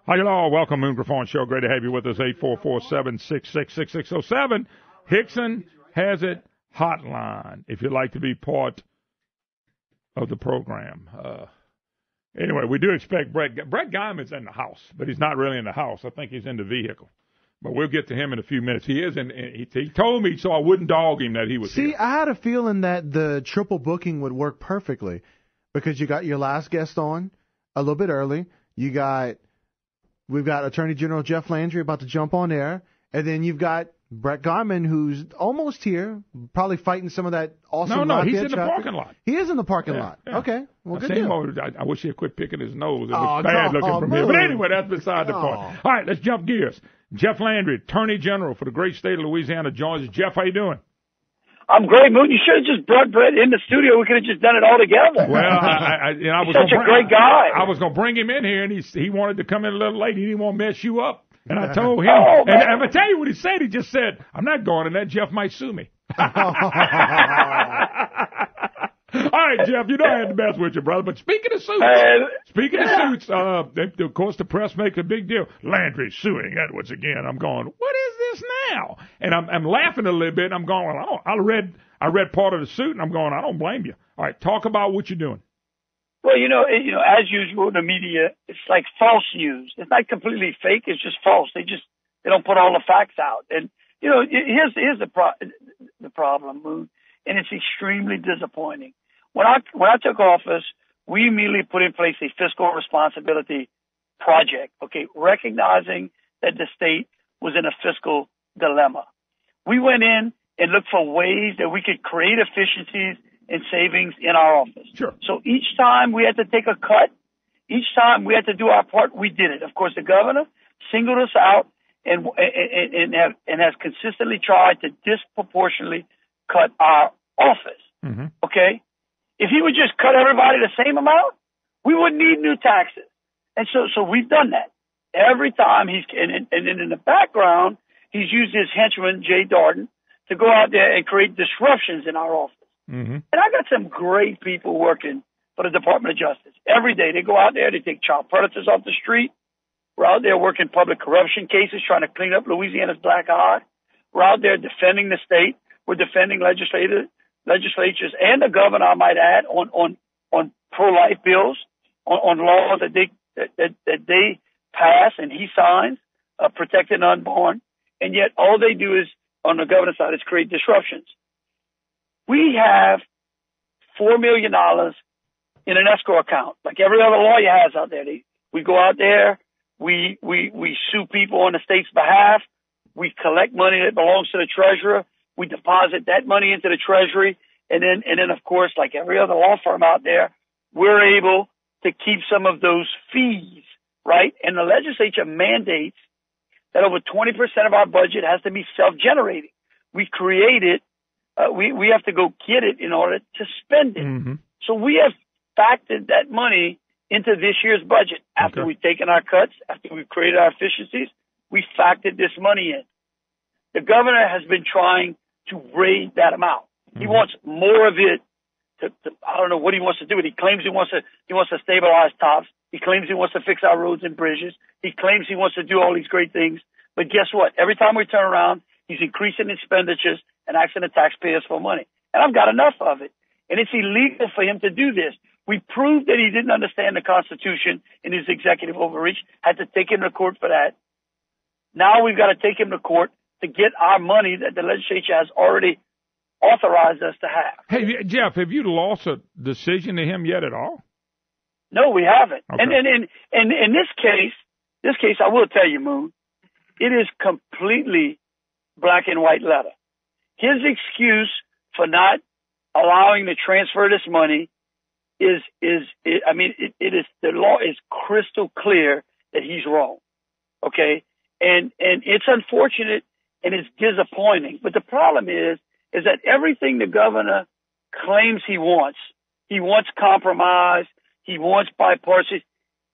Hi, y'all. Welcome, Moon Griffon Show. Great to have you with us. 844-766-6607. Hickson has it hotline if you'd like to be part of the program. Anyway, we do expect Brett Guyman's in the house, but he's not really in the house. I think he's in the vehicle. But we'll get to him in a few minutes. He is he told me so I wouldn't dog him that he was here. See, I had a feeling that the triple booking would work perfectly because you got your last guest on a little bit early. We've got Attorney General Jeff Landry about to jump on air, and then you've got Brett Guyman, who's almost here, probably fighting some of that awesome No, he's in traffic. the parking lot. He is in the parking lot. Yeah. Okay, well, good deal. I wish he'd quit picking his nose. It was bad looking from here. But anyway, that's beside the point. All right, let's jump gears. Jeff Landry, Attorney General for the great state of Louisiana, joins us. Jeff, how you doing? I'm great, Moon. You should have just brought Brett in the studio. We could have just done it all together. Well, I was such a great guy. I was going to bring him in here, and he wanted to come in a little late. He didn't want to mess you up. And I told him, and I'm going to tell you what he said. He just said, I'm not going in there. Jeff might sue me. All right, Jeff, you know I had the best with you, brother. But speaking of suits, of course, the press makes a big deal. Landry suing Edwards again. I'm going, what is this now? And I'm laughing a little bit. And I'm going, well, I read part of the suit, and I'm going, I don't blame you. All right, talk about what you're doing. Well, as usual, the media, it's like false news. It's not completely fake. It's just false. They don't put all the facts out. And here's the problem, Moon, and it's extremely disappointing. When I took office, we immediately put in place a fiscal responsibility project, okay, recognizing that the state was in a fiscal dilemma. We went in and looked for ways that we could create efficiencies and savings in our office. Sure. So each time we had to take a cut, each time we had to do our part, we did it. Of course, the governor singled us out and has consistently tried to disproportionately cut our office. Mm-hmm. Okay? If he would just cut everybody the same amount, we wouldn't need new taxes. And so we've done that. Every time and in the background, he's used his henchman, Jay Darden, to go out there and create disruptions in our office. Mm-hmm. And I got some great people working for the Department of Justice. Every day they go out there, they take child predators off the street. We're out there working public corruption cases, trying to clean up Louisiana's black eye. We're out there defending the state. We're defending legislatures and the governor, I might add, on pro-life bills, on laws that they pass and he signs, protecting unborn. And yet all they do is, on the governor's side, is create disruptions. We have $4 million in an escrow account, like every other lawyer has out there. We go out there, we sue people on the state's behalf, we collect money that belongs to the treasurer, we deposit that money into the treasury, and then of course, like every other law firm out there, we're able to keep some of those fees, right? And the legislature mandates that over 20% of our budget has to be self-generating. We create it. We have to go get it in order to spend it. Mm-hmm. So we have factored that money into this year's budget. After we've taken our cuts, after we've created our efficiencies, we factored this money in. The governor has been trying to raise that amount. Mm-hmm. He wants more of it. I don't know what he wants to do. He claims he wants to stabilize tops. He claims he wants to fix our roads and bridges. He claims he wants to do all these great things. But guess what? Every time we turn around, he's increasing expenditures and asking the taxpayers for money. And I've got enough of it. And it's illegal for him to do this. We proved that he didn't understand the Constitution in his executive overreach, had to take him to court for that. Now we've got to take him to court to get our money that the legislature has already authorized us to have. Hey, Jeff, have you lost a decision to him yet at all? No, we haven't. Okay. And in this case, I will tell you, Moon, it is completely black and white letter. His excuse for not allowing to transfer this money the law is crystal clear that he's wrong. Okay. And it's unfortunate and it's disappointing. But the problem is that everything the governor claims he wants compromise, he wants bipartisan.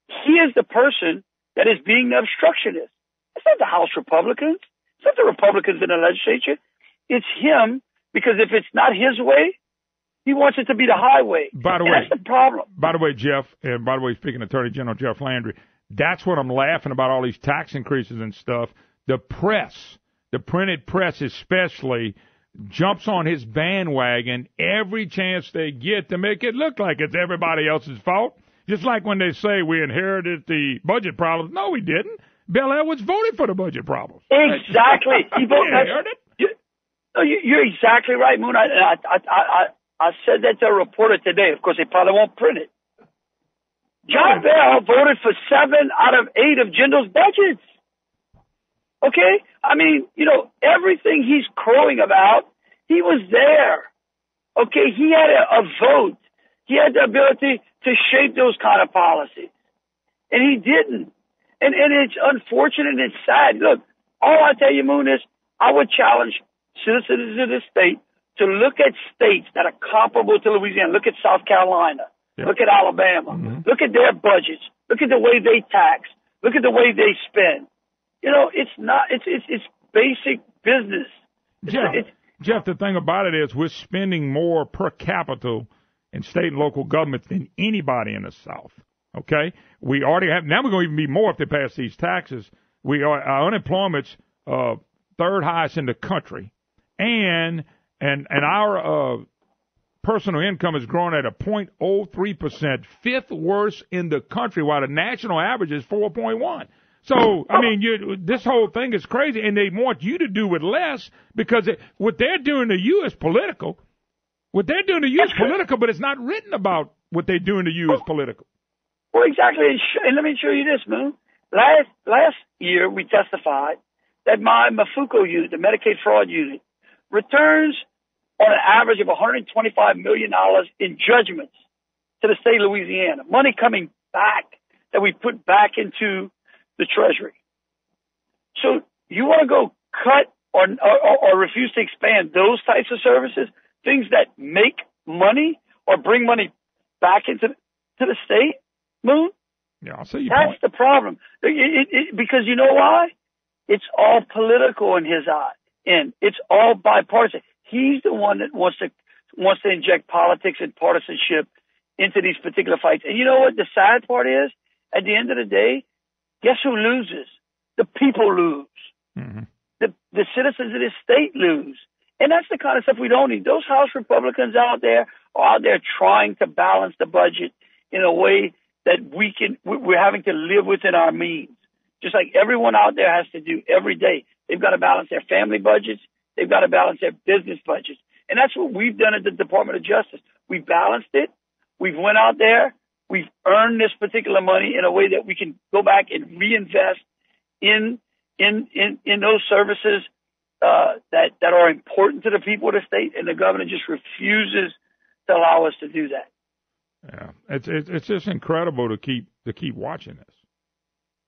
He is the person that is being the obstructionist. It's not the House Republicans. It's not the Republicans in the legislature. It's him, because if it's not his way, he wants it to be the highway. By the way, that's the problem. By the way, Jeff, and by the way, speaking of Attorney General Jeff Landry, That's what I'm laughing about, all these tax increases and stuff. The press, the printed press especially, jumps on his bandwagon every chance they get to make it look like it's everybody else's fault. Just like when they say we inherited the budget problems. No, we didn't. Bill Edwards voted for the budget problems. Exactly. You're exactly right, Moon. I said that to a reporter today. Of course, they probably won't print it. John Bell voted for 7 out of 8 of Jindal's budgets. Okay? I mean, everything he's crowing about, he was there. Okay? He had a vote. He had the ability to shape those kind of policies. And he didn't. And it's unfortunate and it's sad. Look, all I tell you, Moon, is I would challenge citizens of this state to look at states that are comparable to Louisiana. Look at South Carolina. Yep. Look at Alabama. Mm-hmm. Look at their budgets. Look at the way they tax. Look at the way they spend. It's basic business. Jeff, the thing about it is we're spending more per capita in state and local governments than anybody in the South. Okay? We already have, now we're going to even be more if they pass these taxes. Our unemployment's third highest in the country. And our personal income is growing at a 0.03%, fifth worst in the country, while the national average is 4.1. So, I mean, this whole thing is crazy, and they want you to do with less because what they're doing to you is political. What they're doing to you is political, but it's not written about what they're doing to you is political. Well, exactly. And let me show you this, Moon. Last year, we testified that my Mafuco unit, the Medicaid fraud unit, returns on an average of $125 million in judgments to the state of Louisiana. Money coming back that we put back into the Treasury. So you want to go cut or refuse to expand those types of services, things that make money or bring money back into the state, Moon? Yeah, I'll see your That's point. the problem. Because you know why? It's all political in his eye, and it's all bipartisan. He's the one that wants to inject politics and partisanship into these particular fights. And you know what the sad part is? At the end of the day, guess who loses? The people lose. Mm-hmm. The citizens of this state lose. And that's the kind of stuff we don't need. Those House Republicans out there are out there trying to balance the budget in a way that we're having to live within our means. Just like everyone out there has to do every day. They've got to balance their family budgets. They've got to balance their business budgets. And that's what we've done at the Department of Justice. We balanced it. We've went out there. We've earned this particular money in a way that we can go back and reinvest in those services that are important to the people of the state, and the governor just refuses to allow us to do that. Yeah, it's just incredible to keep watching this.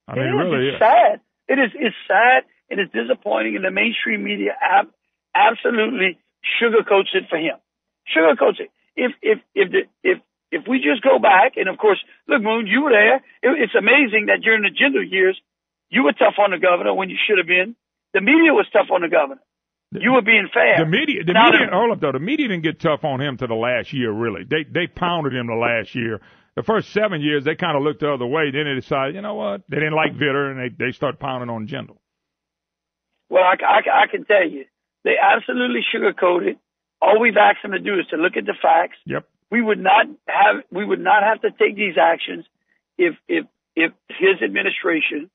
I mean, it really is. It's sad. It's sad and it's disappointing, and the mainstream media absolutely sugarcoats it for him. Sugarcoats it. If we just go back, and of course, look, Moon, you were there. It's amazing that during the Jindal years, you were tough on the governor when you should have been. The media was tough on the governor. You were being fair. The media, hold up though. The media didn't get tough on him to the last year, really. They pounded him the last year. The first 7 years, they kind of looked the other way. Then they decided, you know what? They didn't like Vitter, and they start pounding on Jindal. Well, I can tell you, they absolutely sugarcoated. All we've asked them to do is to look at the facts. Yep. We would not have to take these actions if his administration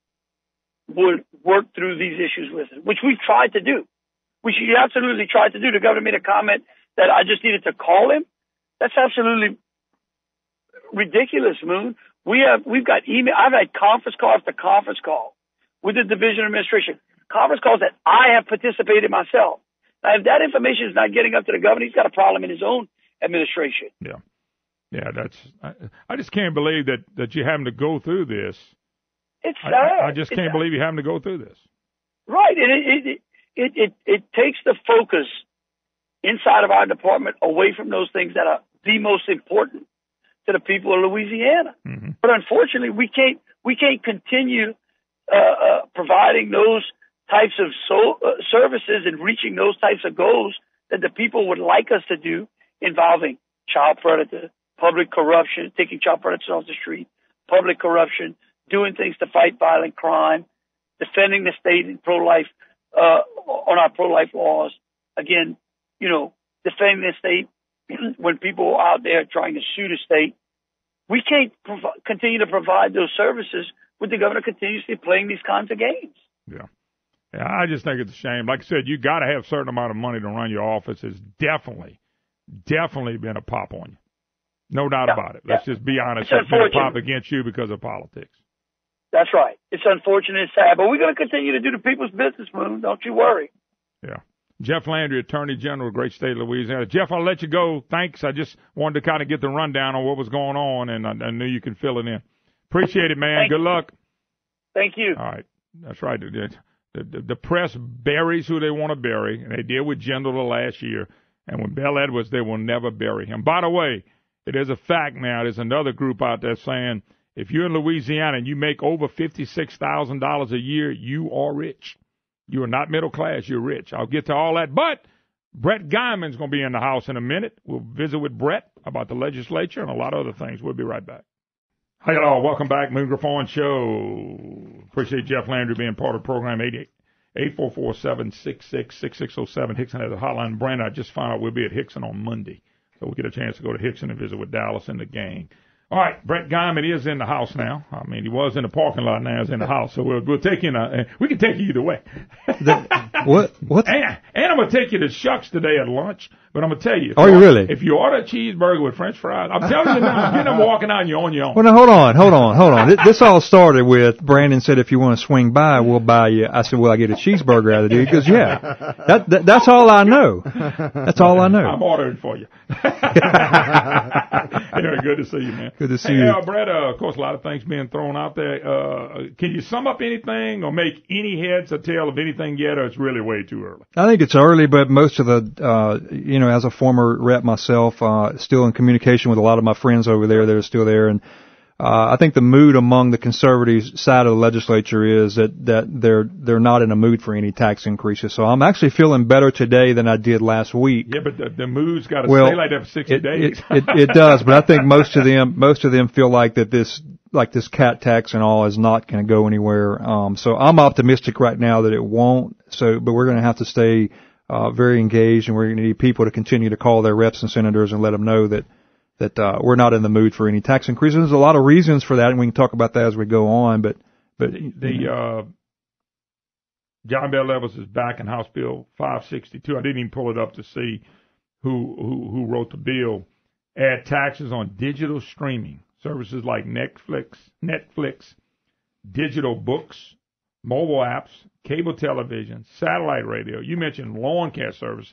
would work through these issues with us, which we've tried to do. Which he absolutely tried to do. The governor made a comment that I just needed to call him. That's absolutely ridiculous, Moon. We've got email. I've had conference call after conference call with the Division of Administration. Conference calls that I have participated myself. Now, if that information is not getting up to the governor, he's got a problem in his own administration. Yeah. I just can't believe that you're having to go through this. It's sad. I just can't believe you're having to go through this. Right, and it takes the focus inside of our department away from those things that are the most important to the people of Louisiana. Mm-hmm. But unfortunately, we can't continue providing those types of services and reaching those types of goals that the people would like us to do, involving child predator, public corruption, taking child predators off the street, public corruption, doing things to fight violent crime, defending the state in pro-life, on our pro-life laws. Again, defending the state when people are out there trying to sue the state. We can't continue to provide those services with the governor continuously playing these kinds of games. Yeah. Yeah, I just think it's a shame. Like I said, you got to have a certain amount of money to run your office. It's definitely been a pop on you. No doubt about it. Let's just be honest. It's been a pop against you because of politics. That's right. It's unfortunate, it's sad, but we're going to continue to do the people's business, Moon. Don't you worry. Yeah. Jeff Landry, Attorney General, great state of Louisiana. Jeff, I'll let you go. Thanks. I just wanted to kind of get the rundown on what was going on, and I knew you could fill it in. Appreciate it, man. Good luck. Thank you. All right. That's right. The press buries who they want to bury, and they did with Jindal the last year. And with Bell Edwards, they will never bury him. By the way, it is a fact now. There's another group out there saying if you're in Louisiana and you make over $56,000 a year, you are rich. You are not middle class. You're rich. I'll get to all that. But Brett Guyman's going to be in the house in a minute. We'll visit with Brett about the legislature and a lot of other things. We'll be right back. Hi, y'all. Welcome back. Moon Griffon Show. Appreciate Jeff Landry being part of the program. 844-766-6607. Hickson has a hotline. Brandon, I just found out we'll be at Hickson on Monday. So we'll get a chance to go to Hickson and visit with Dallas and the gang. All right, Brett Guyman is in the house now. I mean, he was in the parking lot, now he's in the house. So we'll take you we can take you either way. What? And I'm going to take you to Shucks today at lunch. But I'm going to tell you. Are you really? If you order a cheeseburger with French fries, I'm telling you now, you're not walking out and you're on your own. Well, now, hold on. This all started with Brandon said, if you want to swing by, we'll buy you. I said, well, I get a cheeseburger out of you. He goes, yeah. That's all I know. That's all I know. I'm ordering for you. Anyway, good to see you, man. Good to see you. Brett, of course, a lot of things being thrown out there. Can you sum up anything or make any heads or tail of anything yet, or it's really way too early? I think it's early, but most of the, as a former rep myself, still in communication with a lot of my friends over there that are still there. And I think the mood among the conservative side of the legislature is that they're not in a mood for any tax increases. So I'm actually feeling better today than I did last week. Yeah, but the mood's got to stay like that for 60 days. It does, but I think most of them feel like that this cat tax and all is not going to go anywhere. So I'm optimistic right now that it won't. But we're going to have to stay very engaged, and we're going to need people to continue to call their reps and senators and let them know that we're not in the mood for any tax increases. There's a lot of reasons for that, and we can talk about that as we go on. But John Bell Edwards is back in House Bill 562. I didn't even pull it up to see who wrote the bill. Add taxes on digital streaming services like Netflix, digital books, mobile apps, cable television, satellite radio. You mentioned lawn care service.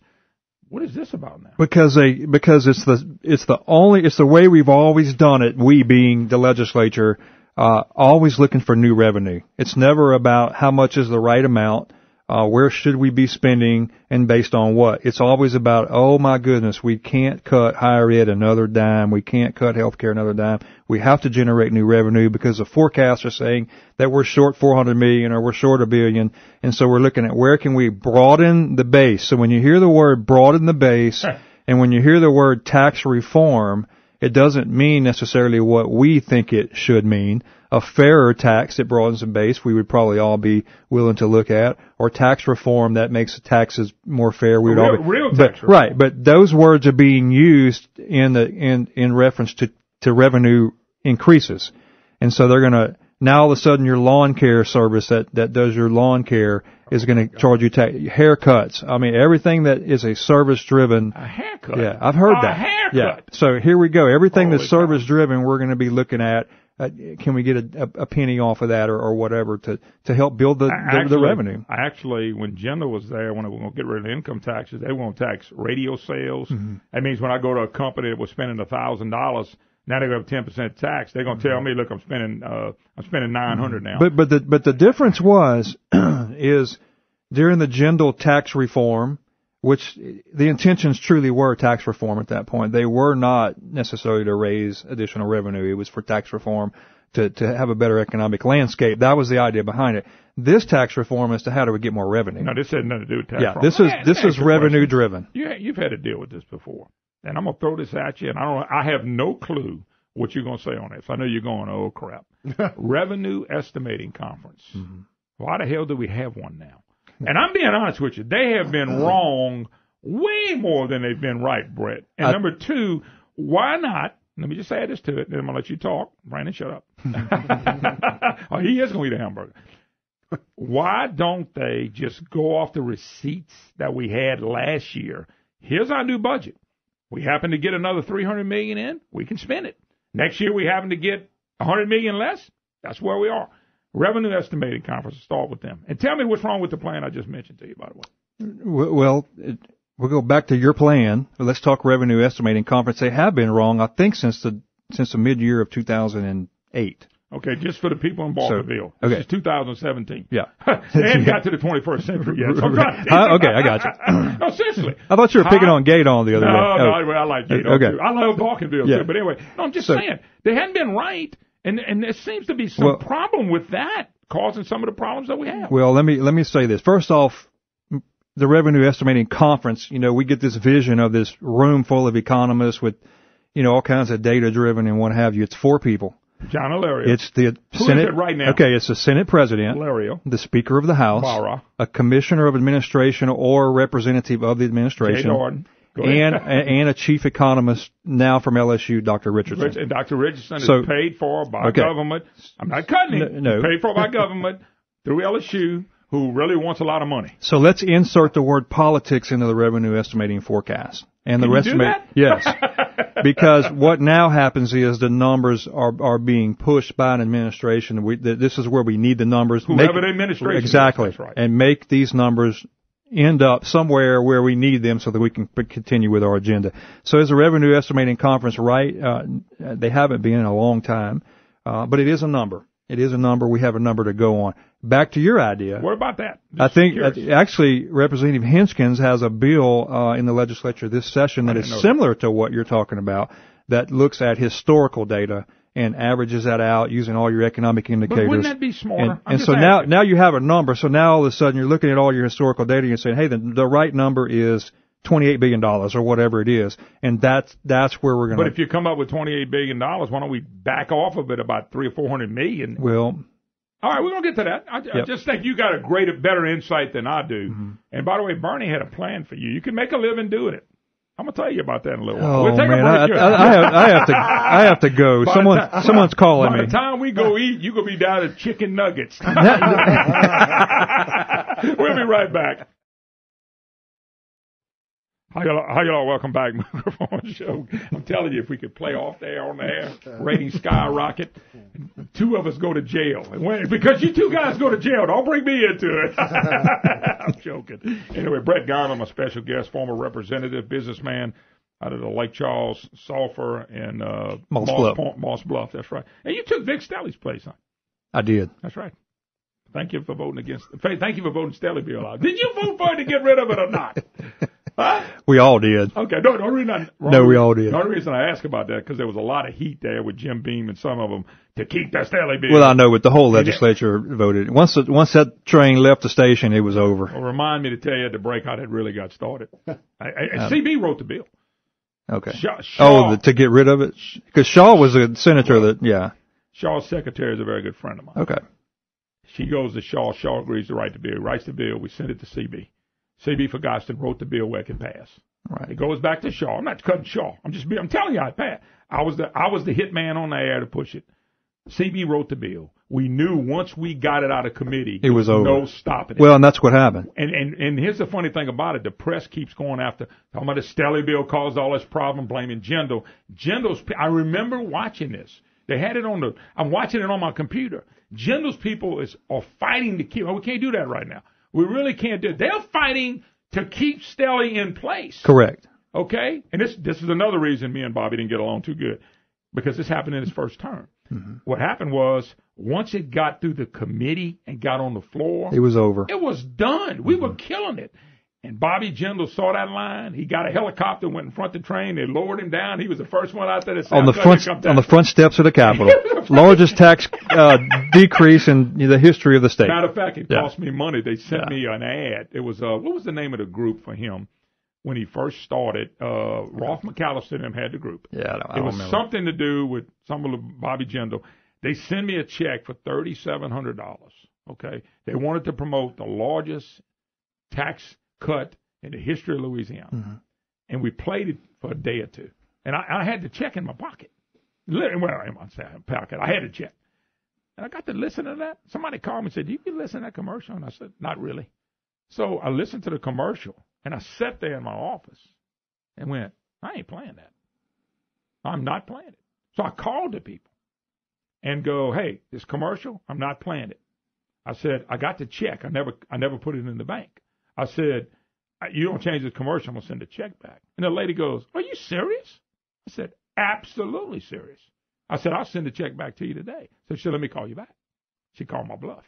What is this about now? Because it's the way we've always done it. We being the legislature, always looking for new revenue. It's never about how much is the right amount, where should we be spending, and based on what. It's always about, oh my goodness, we can't cut higher ed another dime. We can't cut healthcare another dime. We have to generate new revenue because the forecasts are saying that we're short $400 million or we're short $1 billion. And so we're looking at where can we broaden the base. So when you hear the word broaden the base and when you hear the word tax reform, it doesn't mean necessarily what we think it should mean. A fairer tax that broadens the base, we would probably all be willing to look at, or tax reform that makes the taxes more fair. We would all be, real tax reform. Right, but those words are being used in reference to revenue increases, and so they're going to now all of a sudden your lawn care service that does your lawn care is going to charge you haircuts. I mean everything that is a service driven. A haircut. Yeah, I've heard that. A haircut. Yeah. So here we go. Everything that's service driven, we're going to be looking at. Can we get a penny off of that or whatever to help build the revenue? Actually, when Jindal was there, when we're going to get rid of income taxes, they won't tax radio sales. Mm-hmm. That means when I go to a company that was spending $1,000, now they have 10% tax. They're going to tell me, look, I'm spending $900 now. But the difference is during the Jindal tax reform, which the intentions truly were tax reform at that point. They were not necessarily to raise additional revenue. It was for tax reform to have a better economic landscape. That was the idea behind it. This tax reform is to how do we get more revenue. No, this had nothing to do with tax reform. This is revenue driven. You've had to deal with this before. And I'm going to throw this at you, and I have no clue what you're going to say on this. I know you're going, oh, crap. Revenue Estimating Conference. Mm-hmm. Why the hell do we have one now? And I'm being honest with you. They have been wrong way more than they've been right, Brett. And number two, why not? Let me just add this to it, then I'm going to let you talk. Brandon, shut up. Oh, he is going to eat a hamburger. Why don't they just go off the receipts that we had last year? Here's our new budget. We happen to get another $300 million in, we can spend it. Next year we happen to get $100 million less, that's where we are. Revenue Estimating Conference, start with them. And tell me what's wrong with the plan I just mentioned to you, by the way. Well, we'll go back to your plan. Let's talk Revenue Estimating Conference. They have been wrong, I think, since the mid-year of 2008. Okay, just for the people in Baltimore. So, okay. This is 2017. Yeah. They hadn't got to the 21st century yet. So okay, I got you. No, seriously. I thought you were picking on Gaydon the other day. No, I like Gaydon okay. too. I love Balkanville too. But anyway, no, I'm just saying, they hadn't been right, and there seems to be some problem with that causing some of the problems that we have. Well, let me say this. First off, the Revenue Estimating Conference, we get this vision of this room full of economists with, all kinds of data driven and what have you. It's 4 people. John Alario. It's the Who Senate. Is it right now? Okay, it's the Senate President, Alario, the Speaker of the House, Barra, a Commissioner of Administration or representative of the administration, and a Chief Economist now from LSU, Dr. Richardson. And Dr. Richardson is paid for by government. I'm not cutting him. No. Paid for by government through LSU, who really wants a lot of money. So let's insert the word politics into the revenue estimating forecast. And the rest of it. Yes. Because what now happens is the numbers are being pushed by an administration. This is where we need the numbers. Whoever the administration exactly. Is, that's right. And make these numbers end up somewhere where we need them so that we can continue with our agenda. So is the revenue estimating conference right? They haven't been in a long time. But it is a number. It is a number. We have a number to go on. Back to your idea. What about that? I think actually Representative Hinskins has a bill in the legislature this session that is similar to what you're talking about, that looks at historical data and averages that out using all your economic indicators. But wouldn't that be smarter? And so now you have a number. So now all of a sudden you're looking at all your historical data and you're saying, hey, the right number is $28 billion or whatever it is. And that's where we're going to. But if you come up with $28 billion, why don't we back off of it about $300 or $400 million? Well. All right, we're going to get to that. I just think you got a better insight than I do. Mm-hmm. And by the way, Bernie had a plan for you. You can make a living doing it. I'm going to tell you about that in a little while. We'll take a break. I have to go. Someone's calling me. By the time we go eat, you're going to be down to chicken nuggets. We'll be right back. How y'all welcome back, Griffon Show. I'm telling you, if we could play off there on the air, ratings skyrocket, 2 of us go to jail. Because you 2 guys go to jail, don't bring me into it. I'm joking. Anyway, Brett Garland, my special guest, former representative, businessman out of the Lake Charles, Sulphur, and Moss Bluff, that's right. And you took Vic Stelly's place, huh? I did. That's right. Thank you for voting Thank you for voting Stelly bill out. Did you vote for it to get rid of it or not? Huh? We all did. Okay, we all did. The only reason I ask about that because there was a lot of heat there with Jim Beam and some of them to keep that Stelly bill. Well, I know, but the whole legislature voted. Once that train left the station, it was over. Well, remind me to tell you the breakout had really got started. CB wrote the bill. Okay. Shaw, to get rid of it? Because Shaw was a senator Shaw's secretary is a very good friend of mine. Okay. She goes to Shaw. Shaw agrees to write the bill. He writes the bill. We send it to CB. CB for Gostin wrote the bill where it could pass. Right. It goes back to Shaw. I'm not cutting Shaw. I'm telling you how it passed. I was the hit man on the air to push it. CB wrote the bill. We knew once we got it out of committee, it was over. No stopping it. Well, and that's what happened. And here's the funny thing about it. The press keeps going after, talking about the Stelly bill caused all this problem, blaming Jindal. I remember watching this. They had it I'm watching it on my computer. Jindal's people are fighting to keep, we can't do that right now. We really can't do it. They're fighting to keep Stelly in place. Correct. Okay? And this is another reason me and Bobby didn't get along too good, because this happened in his first term. Mm-hmm. What happened was, once it got through the committee and got on the floor, it was over. It was done. We were killing it. And Bobby Jindal saw that line. He got a helicopter, went in front of the train. They lowered him down. He was the first one out there to say, on the front steps of the Capitol. Largest tax decrease in the history of the state. Matter of fact, it cost me money. They sent me an ad. It was what was the name of the group for him? when he first started. Rolf McAllister and them had the group. Yeah, I it was remember. something to do with some of the Bobby Jindal. They sent me a check for $3,700. Okay, they wanted to promote the largest tax cut in the history of Louisiana, and we played it for a day or two. And I had the check in my pocket. Well, in my pocket, I had the check, and I got to listen to that. Somebody called me and said, "Do you listen to that commercial?" And I said, "Not really." So I listened to the commercial, and I sat there in my office and went, "I ain't playing that. I'm not playing it." So I called the people and go, "Hey, this commercial, I'm not playing it." I said, "I got the check. I never put it in the bank." I said, "You don't change the commercial, I'm gonna send the check back." And the lady goes, "Are you serious?" I said, "Absolutely serious." I said, "I'll send the check back to you today." So she said, "Let me call you back." She called my bluff.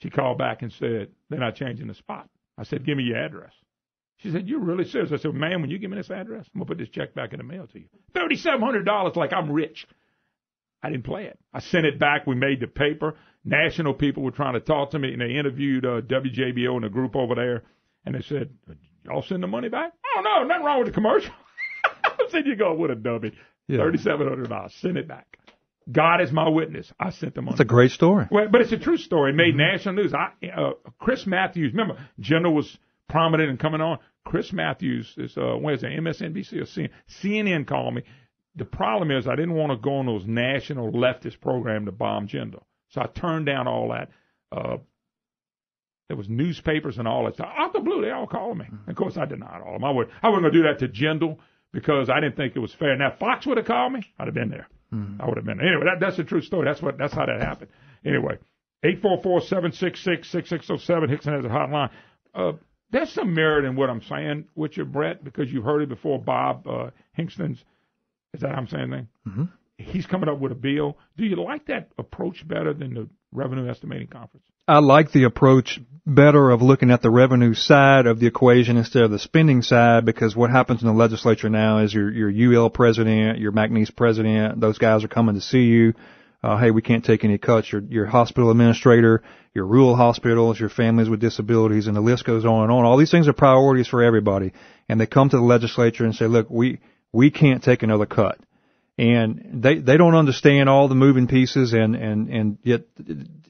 She called back and said, "They're not changing the spot." I said, "Give me your address." She said, "You're really serious?" I said, "Ma'am, when you give me this address, I'm going to put this check back in the mail to you." $3,700 like I'm rich. I didn't play it. I sent it back. We made the paper. National people were trying to talk to me, and they interviewed WJBO and the group over there, and they said, "Y'all send the money back?" "Oh, no, nothing wrong with the commercial." I said, "You go with a dummy." Yeah. $3,700. Send it back. God is my witness. I sent the money. It's a great story. Well, but it's a true story. It made national news. Chris Matthews, remember, General was prominent and coming on. Chris Matthews is, where's it, MSNBC or CNN? CNN called me. The problem is I didn't want to go on those national leftist programs to bomb Jindal. So I turned down all that. There was newspapers and all that stuff. Out the blue, they all called me. And of course, I denied all of them. I wasn't going to do that to Jindal because I didn't think it was fair. Now, if Fox would have called me, I'd have been there. I would have been there. Anyway, that's a true story. That's how that happened. Anyway, 844-766-6607. Hickson has a hotline. There's some merit in what I'm saying with you, Brett, because you've heard it before. Bob Hingston's, is that how I'm saying that? Mm-hmm. He's coming up with a bill. Do you like that approach better than the Revenue Estimating Conference? I like the approach better of looking at the revenue side of the equation instead of the spending side, because what happens in the legislature now is your UL president, your McNeese president, those guys are coming to see you. Hey, we can't take any cuts. Your hospital administrator, your rural hospitals, your families with disabilities, and the list goes on and on. All these things are priorities for everybody. And they come to the legislature and say, look, we can't take another cut. And they don't understand all the moving pieces, and yet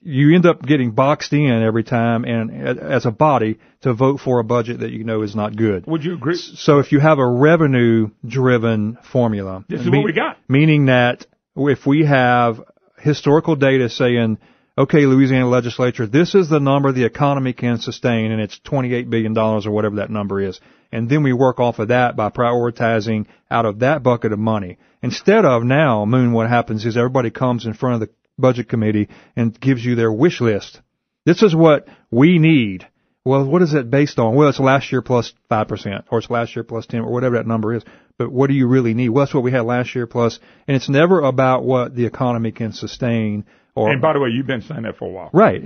you end up getting boxed in every time, and as a body, to vote for a budget that you know is not good. Would you agree? So if you have a revenue-driven formula, this is what we got. Meaning that if we have historical data saying, okay, Louisiana legislature, this is the number the economy can sustain, and it's $28 billion or whatever that number is. And then we work off of that by prioritizing out of that bucket of money. Instead of now, Moon, what happens is everybody comes in front of the budget committee and gives you their wish list. This is what we need. Well, what is it based on? Well, it's last year plus 5%, or it's last year plus 10, or whatever that number is. But what do you really need? Well, that's what we had last year plus, and it's never about what the economy can sustain. And by the way, you've been saying that for a while. Right.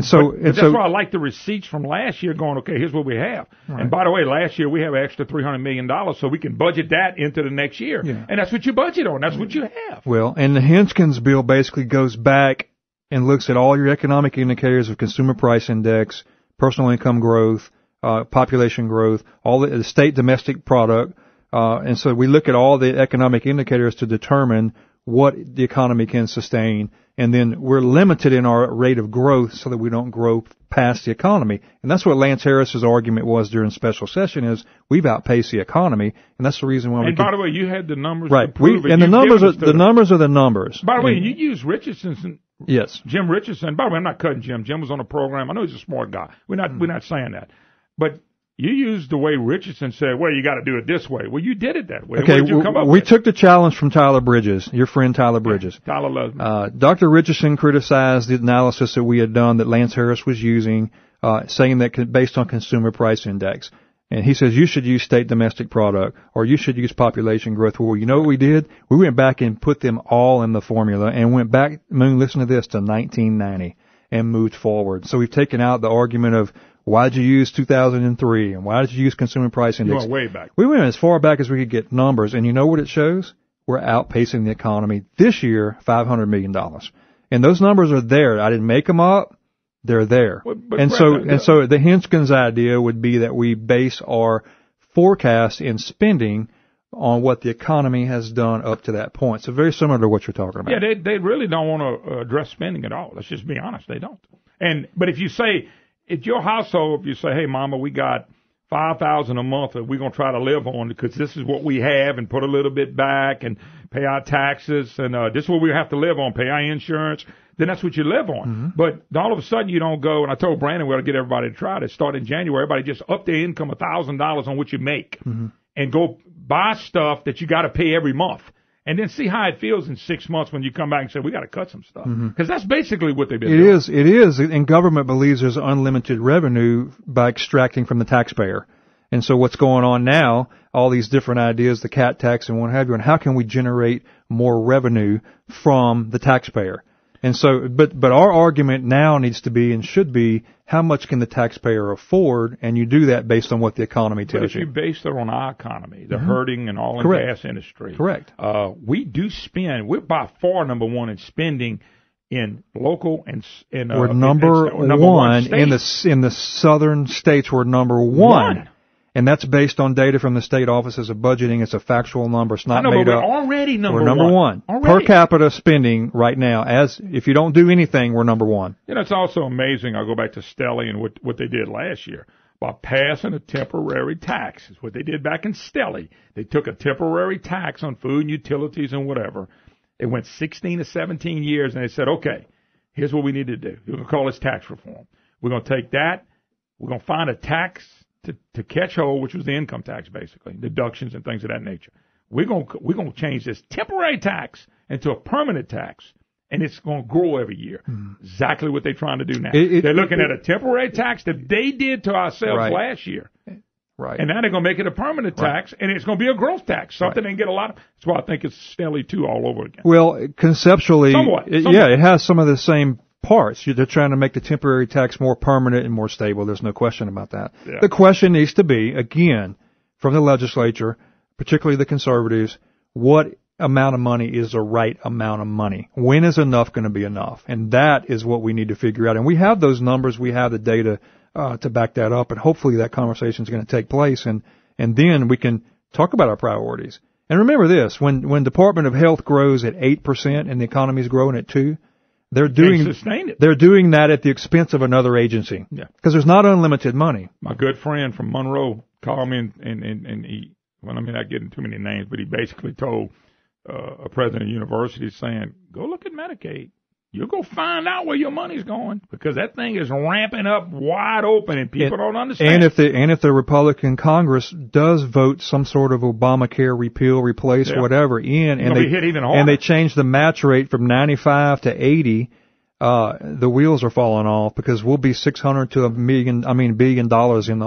So that's why I like the receipts from last year going, okay, here's what we have. Right. And by the way, last year we have an extra $300 million, so we can budget that into the next year. Yeah. And that's what you budget on. That's what you have. Well, and the Hinskins bill basically goes back and looks at all your economic indicators of consumer price index, personal income growth, population growth, all the state domestic product. And so we look at all the economic indicators to determine what the economy can sustain, and then we're limited in our rate of growth so that we don't grow past the economy. And that's what Lance Harris's argument was during special session, is we've outpaced the economy, and that's the reason why And by the way, you had the numbers right. to prove it. And the numbers are the numbers. By the way, you use Richardson. Yes. Jim Richardson. By the way, I'm not cutting Jim. Jim was on a program. I know he's a smart guy. We're not saying that. But you used the way Richardson said, well, you got to do it this way. Well, you did it that way. Okay, we took the challenge from Tyler Bridges, your friend Tyler Bridges. Yeah, Tyler loves me. Dr. Richardson criticized the analysis that we had done that Lance Harris was using, saying that based on consumer price index. And he says you should use state domestic product, or you should use population growth. Well, you know what we did? We went back and put them all in the formula and went back, Moon, listen to this, to 1990 and moved forward. So we've taken out the argument of, why did you use 2003, and why did you use consumer price index? You went way back. We went as far back as we could get numbers, and you know what it shows? We're outpacing the economy this year, $500 million. And those numbers are there. I didn't make them up. They're there. But so the Hinskins idea would be that we base our forecast in spending on what the economy has done up to that point. So very similar to what you're talking about. Yeah, they really don't want to address spending at all. Let's just be honest, they don't. But if you say, it's your household, if you say, hey, Mama, we got $5,000 a month that we're going to try to live on because this is what we have, and put a little bit back and pay our taxes, and this is what we have to live on, pay our insurance, then that's what you live on. Mm-hmm. But all of a sudden you don't go, and I told Brandon we're going to get everybody to try this. Start in January, everybody just up their income $1,000 on what you make, and go buy stuff that you got to pay every month. And then see how it feels in 6 months when you come back and say, we got to cut some stuff. Because that's basically what they've been doing. It is. And government believes there's unlimited revenue by extracting from the taxpayer. And so what's going on now, all these different ideas, the cat tax and what have you, and how can we generate more revenue from the taxpayer? And so, but our argument now needs to be and should be, how much can the taxpayer afford? And you do that based on what the economy tells you. But if you base it on our economy, the hurting and oil and gas industry. Correct. We do spend, we're by far number one in spending in local and we're number one in the southern states. We're number one. And that's based on data from the state offices of budgeting. It's a factual number. It's not made up. We're already number one. We're number one. Per capita spending right now. If you don't do anything, we're number one. You know, it's also amazing. I'll go back to Stelly and what they did last year by passing a temporary tax. It's what they did back in Stelly. They took a temporary tax on food and utilities and whatever. It went 16 to 17 years, and they said, okay, here's what we need to do. We're going to call this tax reform. We're going to take that. We're going to find a tax to catch hold, which was the income tax, basically, deductions and things of that nature. We're going to change this temporary tax into a permanent tax, and it's going to grow every year. Exactly what they're trying to do now. They're looking at a temporary tax that they did to ourselves last year. Right. And now they're going to make it a permanent tax, and it's going to be a growth tax, something they can get a lot of. That's why I think it's Stelly 2 all over again. Well, conceptually, somewhat. Yeah, it has some of the same parts. They're trying to make the temporary tax more permanent and more stable. There's no question about that. Yeah. The question needs to be, again, from the legislature, particularly the conservatives, what amount of money is the right amount of money? When is enough going to be enough? And that is what we need to figure out. And we have those numbers. We have the data to back that up. And hopefully that conversation is going to take place. And then we can talk about our priorities. And remember this, when Department of Health grows at 8% and the economy is growing at 2%, they're doing that at the expense of another agency. Yeah. Because there's not unlimited money. My good friend from Monroe called me and he, well, I'm not getting too many names, but he basically told a president of the university saying, go look at Medicaid. You'll go find out where your money's going, because that thing is ramping up wide open and people don't understand. And if the Republican Congress does vote some sort of Obamacare repeal, replace, whatever and they change the match rate from 95 to 80, the wheels are falling off, because we'll be $600 to $1 billion in the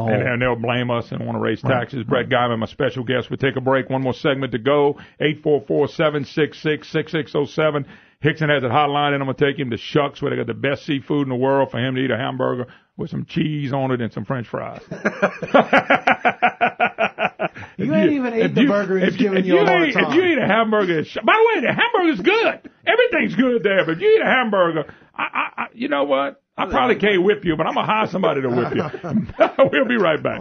hole. And they'll blame us and want to raise taxes. Right. Brett Guyman, my special guest. We take a break. One more segment to go. 844-766-6607. Hickson has a hotline, and I'm going to take him to Shucks, where they got the best seafood in the world, for him to eat a hamburger with some cheese on it and some French fries. You ain't even ate the burger he's giving you a hard time. If you eat a hamburger, by the way, the hamburger's good. Everything's good there, but if you eat a hamburger, I you know what? I probably can't whip you, but I'm going to hire somebody to whip you. We'll be right back.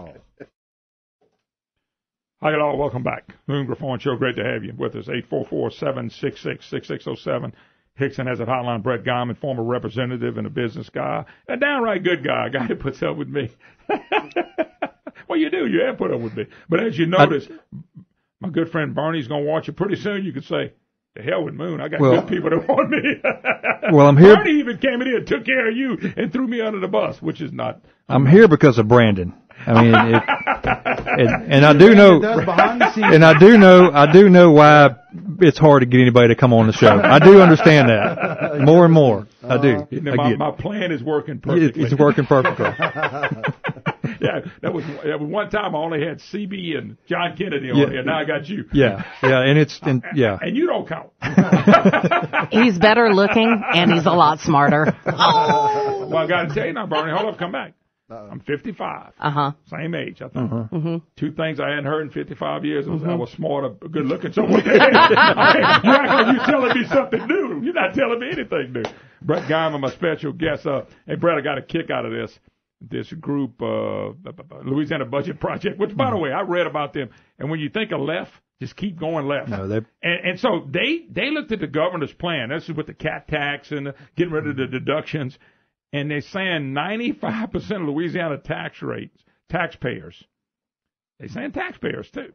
Hi, y'all. Welcome back. Moon Griffon Show. Great to have you with us. 844-766-6607. Hickson has a hotline. Brett Guyman, former representative and a business guy. A downright good guy. A guy that puts up with me. Well, you do. You have put up with me. But as you notice, my good friend Bernie's going to watch it. Pretty soon you could say, the hell with Moon. I got good people that want me. Well, I'm here. Bernie even came in here and took care of you and threw me under the bus, which is not. I'm here because of Brandon. I mean, and I do know, and I do know why it's hard to get anybody to come on the show. I do understand that more and more. I do. My plan is working perfectly. It's working perfectly. Yeah, that was one time I only had CB and John Kennedy on here. Now I got you. Yeah, and you don't count. He's better looking and he's a lot smarter. Oh. Well, I got to tell you now, Bernie. Hold up, come back. I'm 55. Same age, I think. Two things I hadn't heard in 55 years was I was smart or good looking. So you act like you're telling me something new. You're not telling me anything new. Brett Guyman, my special guest. Hey, Brett, I got a kick out of this. this group, Louisiana Budget Project, which, by the way, I read about them. And when you think of left, just keep going left. No, and so they looked at the governor's plan. This is with the cat tax and getting rid of the deductions. And they're saying 95% of Louisiana taxpayers, they're saying taxpayers too,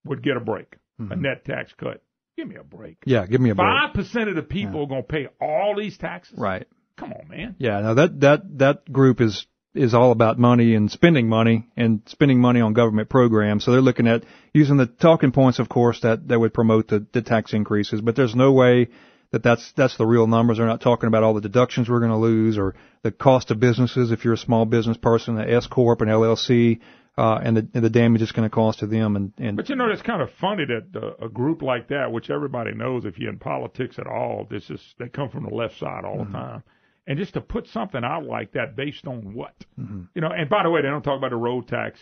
would get a break, a net tax cut. Give me a break. Yeah, give me a break. 5% of the people are going to pay all these taxes. Right. Come on, man. Yeah, no, that group is all about money and spending money on government programs. So they're looking at using the talking points, of course, that would promote the tax increases. But there's no way that's the real numbers. They're not talking about all the deductions we're going to lose or the cost of businesses if you're a small business person, an S corp, an LLC, and the damage it's going to cause to them. And but it's kind of funny that a group like that, which everybody knows if you're in politics at all, they come from the left side all the time. And just to put something out like that based on what? You know, and by the way, they don't talk about the road tax.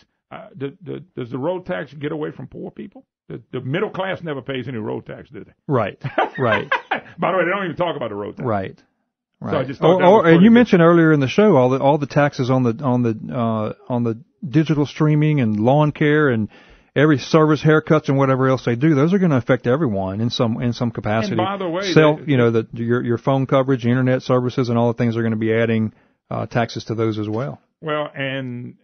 Does the road tax get away from poor people? The middle class never pays any road tax, do they? Right. By the way, they don't even talk about the road tax. Right. So I just thought and you mentioned earlier in the show all the taxes on the digital streaming and lawn care and every service, haircuts, and whatever else they do. Those are going to affect everyone in some capacity. And by the way, your phone coverage, internet services, and all the things are going to be adding taxes to those as well. Well, and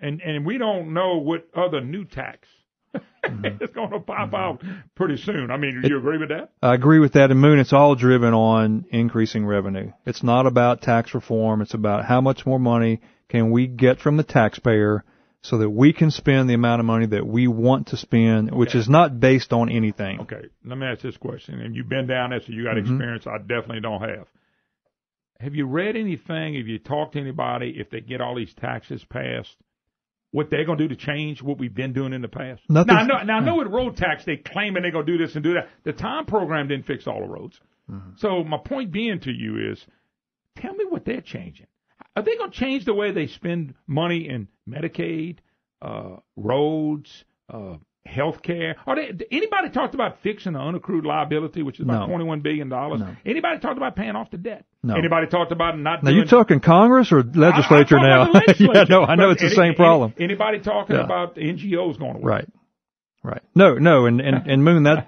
we don't know what other new tax is going to pop out pretty soon. I mean, do you agree with that? I agree with that. And Moon, it's all driven on increasing revenue. It's not about tax reform. It's about how much more money can we get from the taxpayer so that we can spend the amount of money that we want to spend, which is not based on anything. Okay, let me ask this question. And you've been down there, so you got experience I definitely don't have. Have you read anything, have you talked to anybody, if they get all these taxes passed, what they're going to do to change what we've been doing in the past? Nothing. Now, I know with road tax, they claiming they're going to do this and do that. The time program didn't fix all the roads. So my point being to you is, tell me what they're changing. Are they going to change the way they spend money in Medicaid, roads, health care? Anybody talked about fixing the unaccrued liability, which is about $21 billion? No. Anybody talked about paying off the debt? No. Anybody talked about not doing... Now, you talking Congress or legislature now? Legislature. Yeah, no, I know it's the same problem. Anybody talking about the NGOs going to work? Right. No, and Moon, that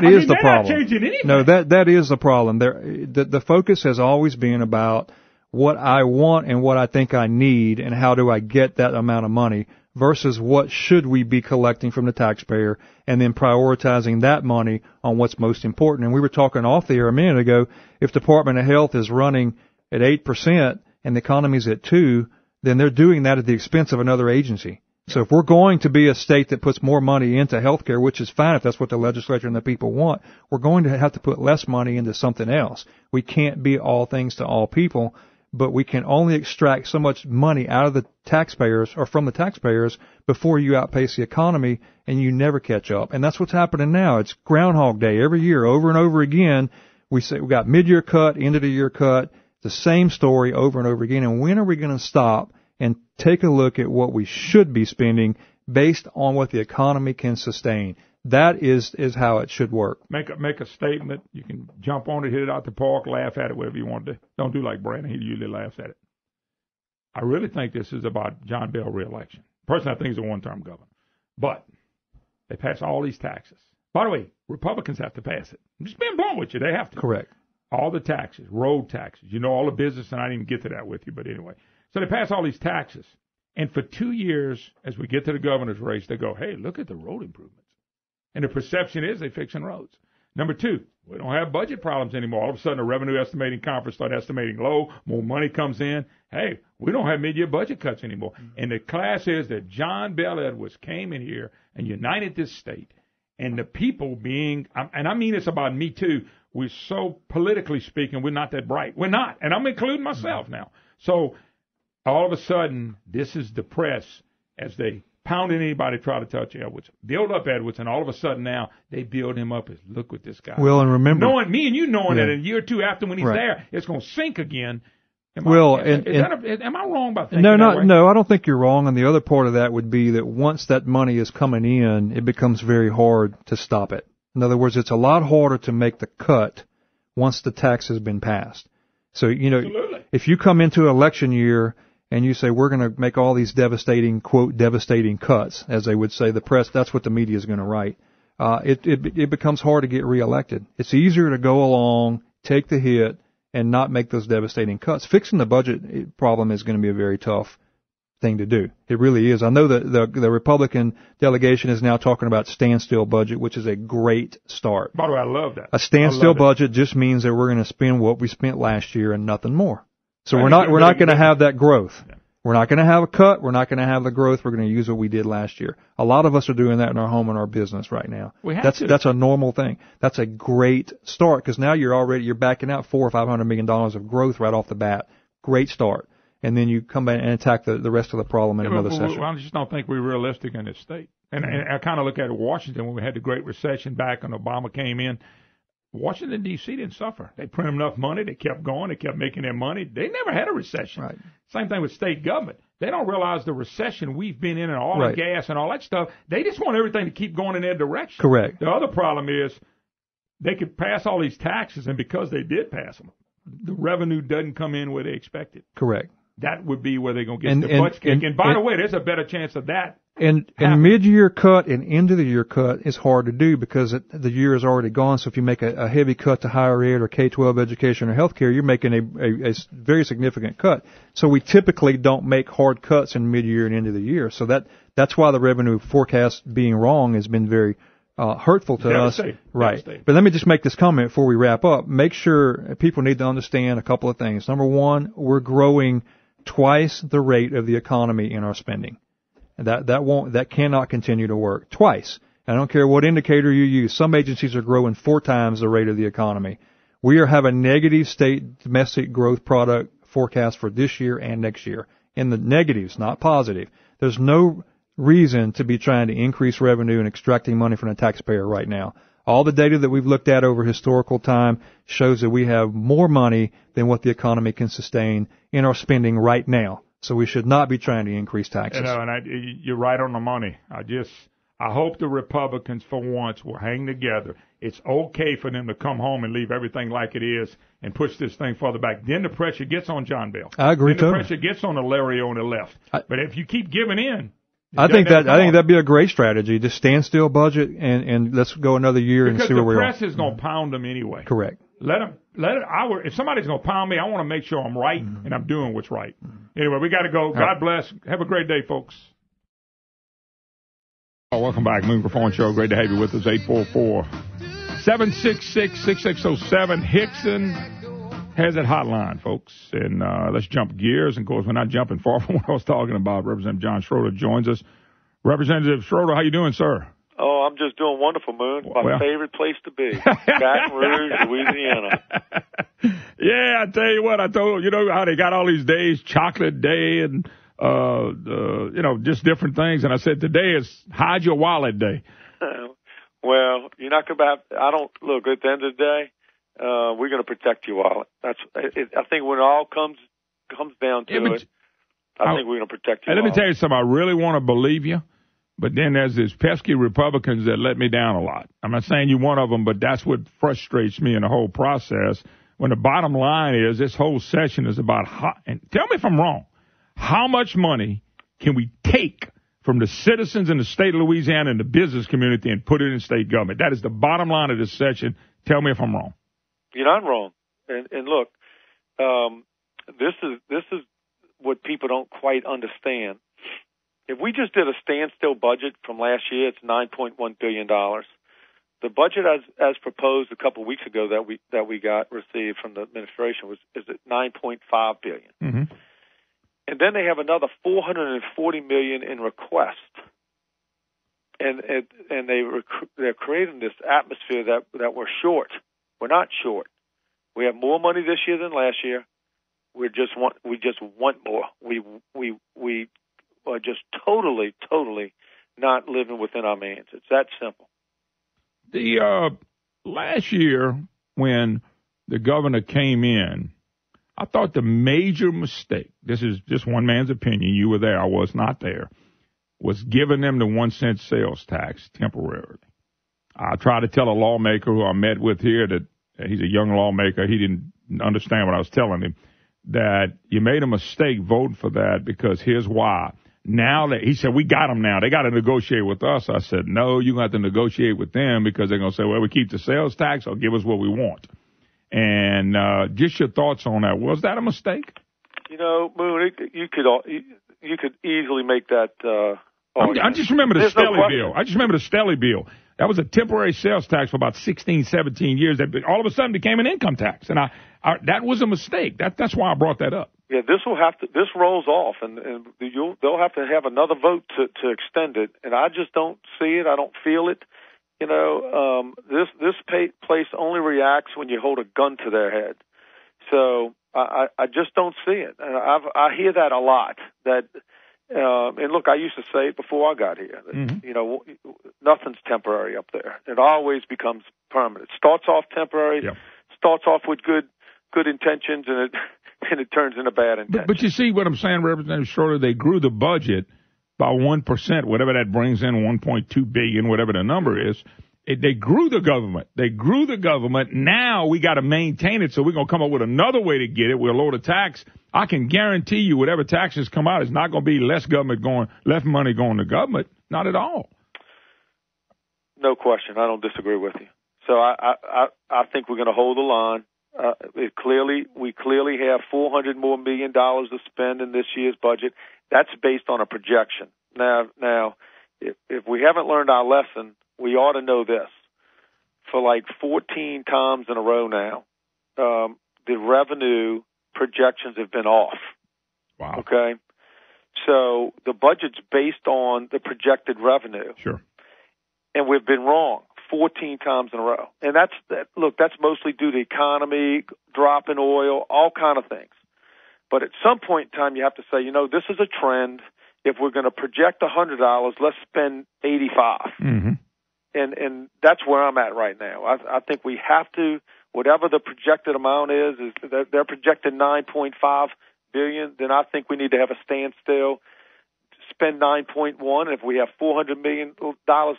is the problem. Not changing anything. No, that is the problem. The focus has always been about what I want and what I think I need and how do I get that amount of money versus what should we be collecting from the taxpayer and then prioritizing that money on what's most important. And we were talking off the air a minute ago, if Department of Health is running at 8% and the economy's at 2%, then they're doing that at the expense of another agency. So if we're going to be a state that puts more money into health care, which is fine if that's what the legislature and the people want, we're going to have to put less money into something else. We can't be all things to all people, but we can only extract so much money out of the taxpayers or from the taxpayers before you outpace the economy and you never catch up. And that's what's happening now. It's Groundhog Day every year, over and over again. We say we got mid-year cut, end of the year cut, the same story over and over again. And when are we going to stop and take a look at what we should be spending based on what the economy can sustain? That is how it should work. Make a statement. You can jump on it, hit it out the park, laugh at it, whatever you want to do. Don't do like Brandon. He usually laughs at it. I really think this is about John Bell re-election. Personally, I think he's a one-term governor. But they pass all these taxes. By the way, Republicans have to pass it. I'm just being blunt with you. They have to. Correct. All the taxes, road taxes. You know, all the business, and I didn't even get to that with you, but anyway. So they pass all these taxes. And for 2 years, as we get to the governor's race, they go, hey, look at the road improvements. And the perception is they're fixing roads. Number two, we don't have budget problems anymore. All of a sudden, the revenue estimating conference start estimating low. More money comes in. Hey, we don't have mid-year budget cuts anymore. And the class is that John Bell Edwards came in here and united this state. And the people being, and I mean this about me too, we're so politically speaking, we're not that bright. We're not. And I'm including myself now. So all of a sudden, this is the press as they pounding anybody try to touch Edwards, build up Edwards, and all of a sudden now they build him up as look what this guy. Well, and remember, knowing me and you knowing that in a year or two after when he's there, it's going to sink again. Am I wrong about thinking that way? No, I don't think you're wrong. And the other part of that would be that once that money is coming in, it becomes very hard to stop it. In other words, it's a lot harder to make the cut once the tax has been passed. So, you know, if you come into election year and you say we're going to make all these devastating, quote, devastating cuts, as they would say, the press, that's what the media is going to write, it becomes hard to get reelected. It's easier to go along, take the hit, and not make those devastating cuts. Fixing the budget problem is going to be a very tough thing to do. It really is. I know that the Republican delegation is now talking about standstill budget, which is a great start. By the way, I love that. A standstill budget just means that we're going to spend what we spent last year and nothing more. So we're not going to have that growth. Yeah. We're not going to have a cut. We're not going to have the growth. We're going to use what we did last year. A lot of us are doing that in our home and our business right now. That's a normal thing. That's a great start because now you're backing out $400 or $500 million of growth right off the bat. Great start. And then you come back and attack the rest of the problem in another session. I just don't think we're realistic in this state. And I kind of look at Washington when we had the Great Recession back and Obama came in. Washington, D.C. didn't suffer. They printed enough money. They kept going. They kept making their money. They never had a recession. Right. Same thing with state government. They don't realize the recession we've been in and oil and gas and all that stuff. They just want everything to keep going in their direction. Correct. The other problem is they could pass all these taxes, and because they did pass them, the revenue doesn't come in where they expected. Correct. That would be where they're going to get the butts kicked. And by the way, there's a better chance of that. And mid-year cut and end-of-the-year cut is hard to do because the year is already gone. So if you make a heavy cut to higher ed or K-12 education or healthcare, you're making a very significant cut. So we typically don't make hard cuts in mid-year and end of the year. So that's why the revenue forecast being wrong has been very hurtful to us. Right. But let me just make this comment before we wrap up. Make sure people need to understand a couple of things. Number one, we're growing twice the rate of the economy in our spending. That cannot continue to work. Twice. I don't care what indicator you use. Some agencies are growing 4 times the rate of the economy. We have a negative state domestic growth product forecast for this year and next year. In the negatives, not positive. There's no reason to be trying to increase revenue and extracting money from the taxpayer right now. All the data that we've looked at over historical time shows that we have more money than what the economy can sustain in our spending right now. So we should not be trying to increase taxes. You're right on the money. I hope the Republicans, for once, will hang together. It's okay for them to come home and leave everything like it is and push this thing further back. Then the pressure gets on John Bell. I agree, then the pressure gets on the Larry on the left. But if you keep giving in, I think that'd be a great strategy. Just stand still budget and let's go another year and see where we are. Because the press is going to pound them anyway. Correct. Let it. If somebody's going to pound me, I want to make sure I'm right and I'm doing what's right. Anyway, we got to go. God bless. Have a great day, folks. Welcome back, Moon Griffon Show. Great to have you with us. 844-766-6607. Hickson has that hotline, folks. And let's jump gears. And, of course, we're not jumping far from what I was talking about. Representative John Schroeder joins us. Representative Schroeder, how you doing, sir? Oh, I'm just doing wonderful, Moon. My favorite place to be, Baton Rouge, Louisiana. Yeah, I tell you what, you know how they got all these days, Chocolate Day and, just different things. And I said, today is Hide Your Wallet Day. Well, you're not going to look, at the end of the day, we're going to protect your wallet. I think when it all comes down to it, I think we're going to protect your wallet. Let me tell you something, I really want to believe you. But then there's these pesky Republicans that let me down a lot. I'm not saying you're one of them, but that's what frustrates me in the whole process. When the bottom line is this whole session is about and tell me if I'm wrong, how much money can we take from the citizens in the state of Louisiana and the business community and put it in state government? That is the bottom line of this session. Tell me if I'm wrong. You're not wrong. And look, this is what people don't quite understand. If we just did a standstill budget from last year, it's $9.1 billion. The budget as proposed a couple of weeks ago that we received from the administration is at $9.5 billion. Mm-hmm. And then they have another $440 million in request. And they're creating this atmosphere that we're short. We're not short. We have more money this year than last year. We just want more. We are just totally not living within our means. It's that simple. The last year when the governor came in, I thought the major mistake, this is just one man's opinion, you were there, I was not there, was giving them the 1 cent sales tax temporarily. I tried to tell a lawmaker who I met with here that he's a young lawmaker. He didn't understand what I was telling him. that you made a mistake voting for that because here's why. Now that he said, we got them now. They got to negotiate with us. I said, no, you're going to have to negotiate with them because they're going to say, well, we keep the sales tax or give us what we want. And just your thoughts on that. Was that a mistake? You know, Moon, you could easily make that I just remember the Stelly bill. I just remember the Stelly bill. That was a temporary sales tax for about 16, 17 years that all of a sudden became an income tax. And that was a mistake. That's why I brought that up. Yeah, this rolls off, and they'll have to have another vote to extend it. And I just don't see it. I don't feel it. You know, this place only reacts when you hold a gun to their head. So I just don't see it. And I hear that a lot. And look, I used to say it before I got here. That, you know, nothing's temporary up there. It always becomes permanent. It starts off temporary, starts off with good intentions, and it turns into bad intentions. But you see what I'm saying, Representative Schroeder? They grew the budget by 1%, whatever that brings in, 1.2 billion, whatever the number is. They grew the government. Now we got to maintain it, so we're going to come up with another way to get it. We'll lower the tax. I can guarantee you whatever taxes come out is not going to be less money going to government. Not at all. No question. I don't disagree with you. So I think we're going to hold the line. We clearly have $400 million more to spend in this year's budget. That's based on a projection. Now, if we haven't learned our lesson, we ought to know this. For like 14 times in a row now, the revenue projections have been off. Wow. Okay? So the budget's based on the projected revenue. Sure. And we've been wrong 14 times in a row. And that's mostly due to the economy, drop in oil, all kind of things. But at some point in time, you have to say, you know, this is a trend. If we're going to project $100, let's spend $85. Mm-hmm. And that's where I'm at right now. I think we have to, whatever the projected amount is they're projected $9.5 billion, then I think we need to have a standstill, spend 9.1. If we have $400 million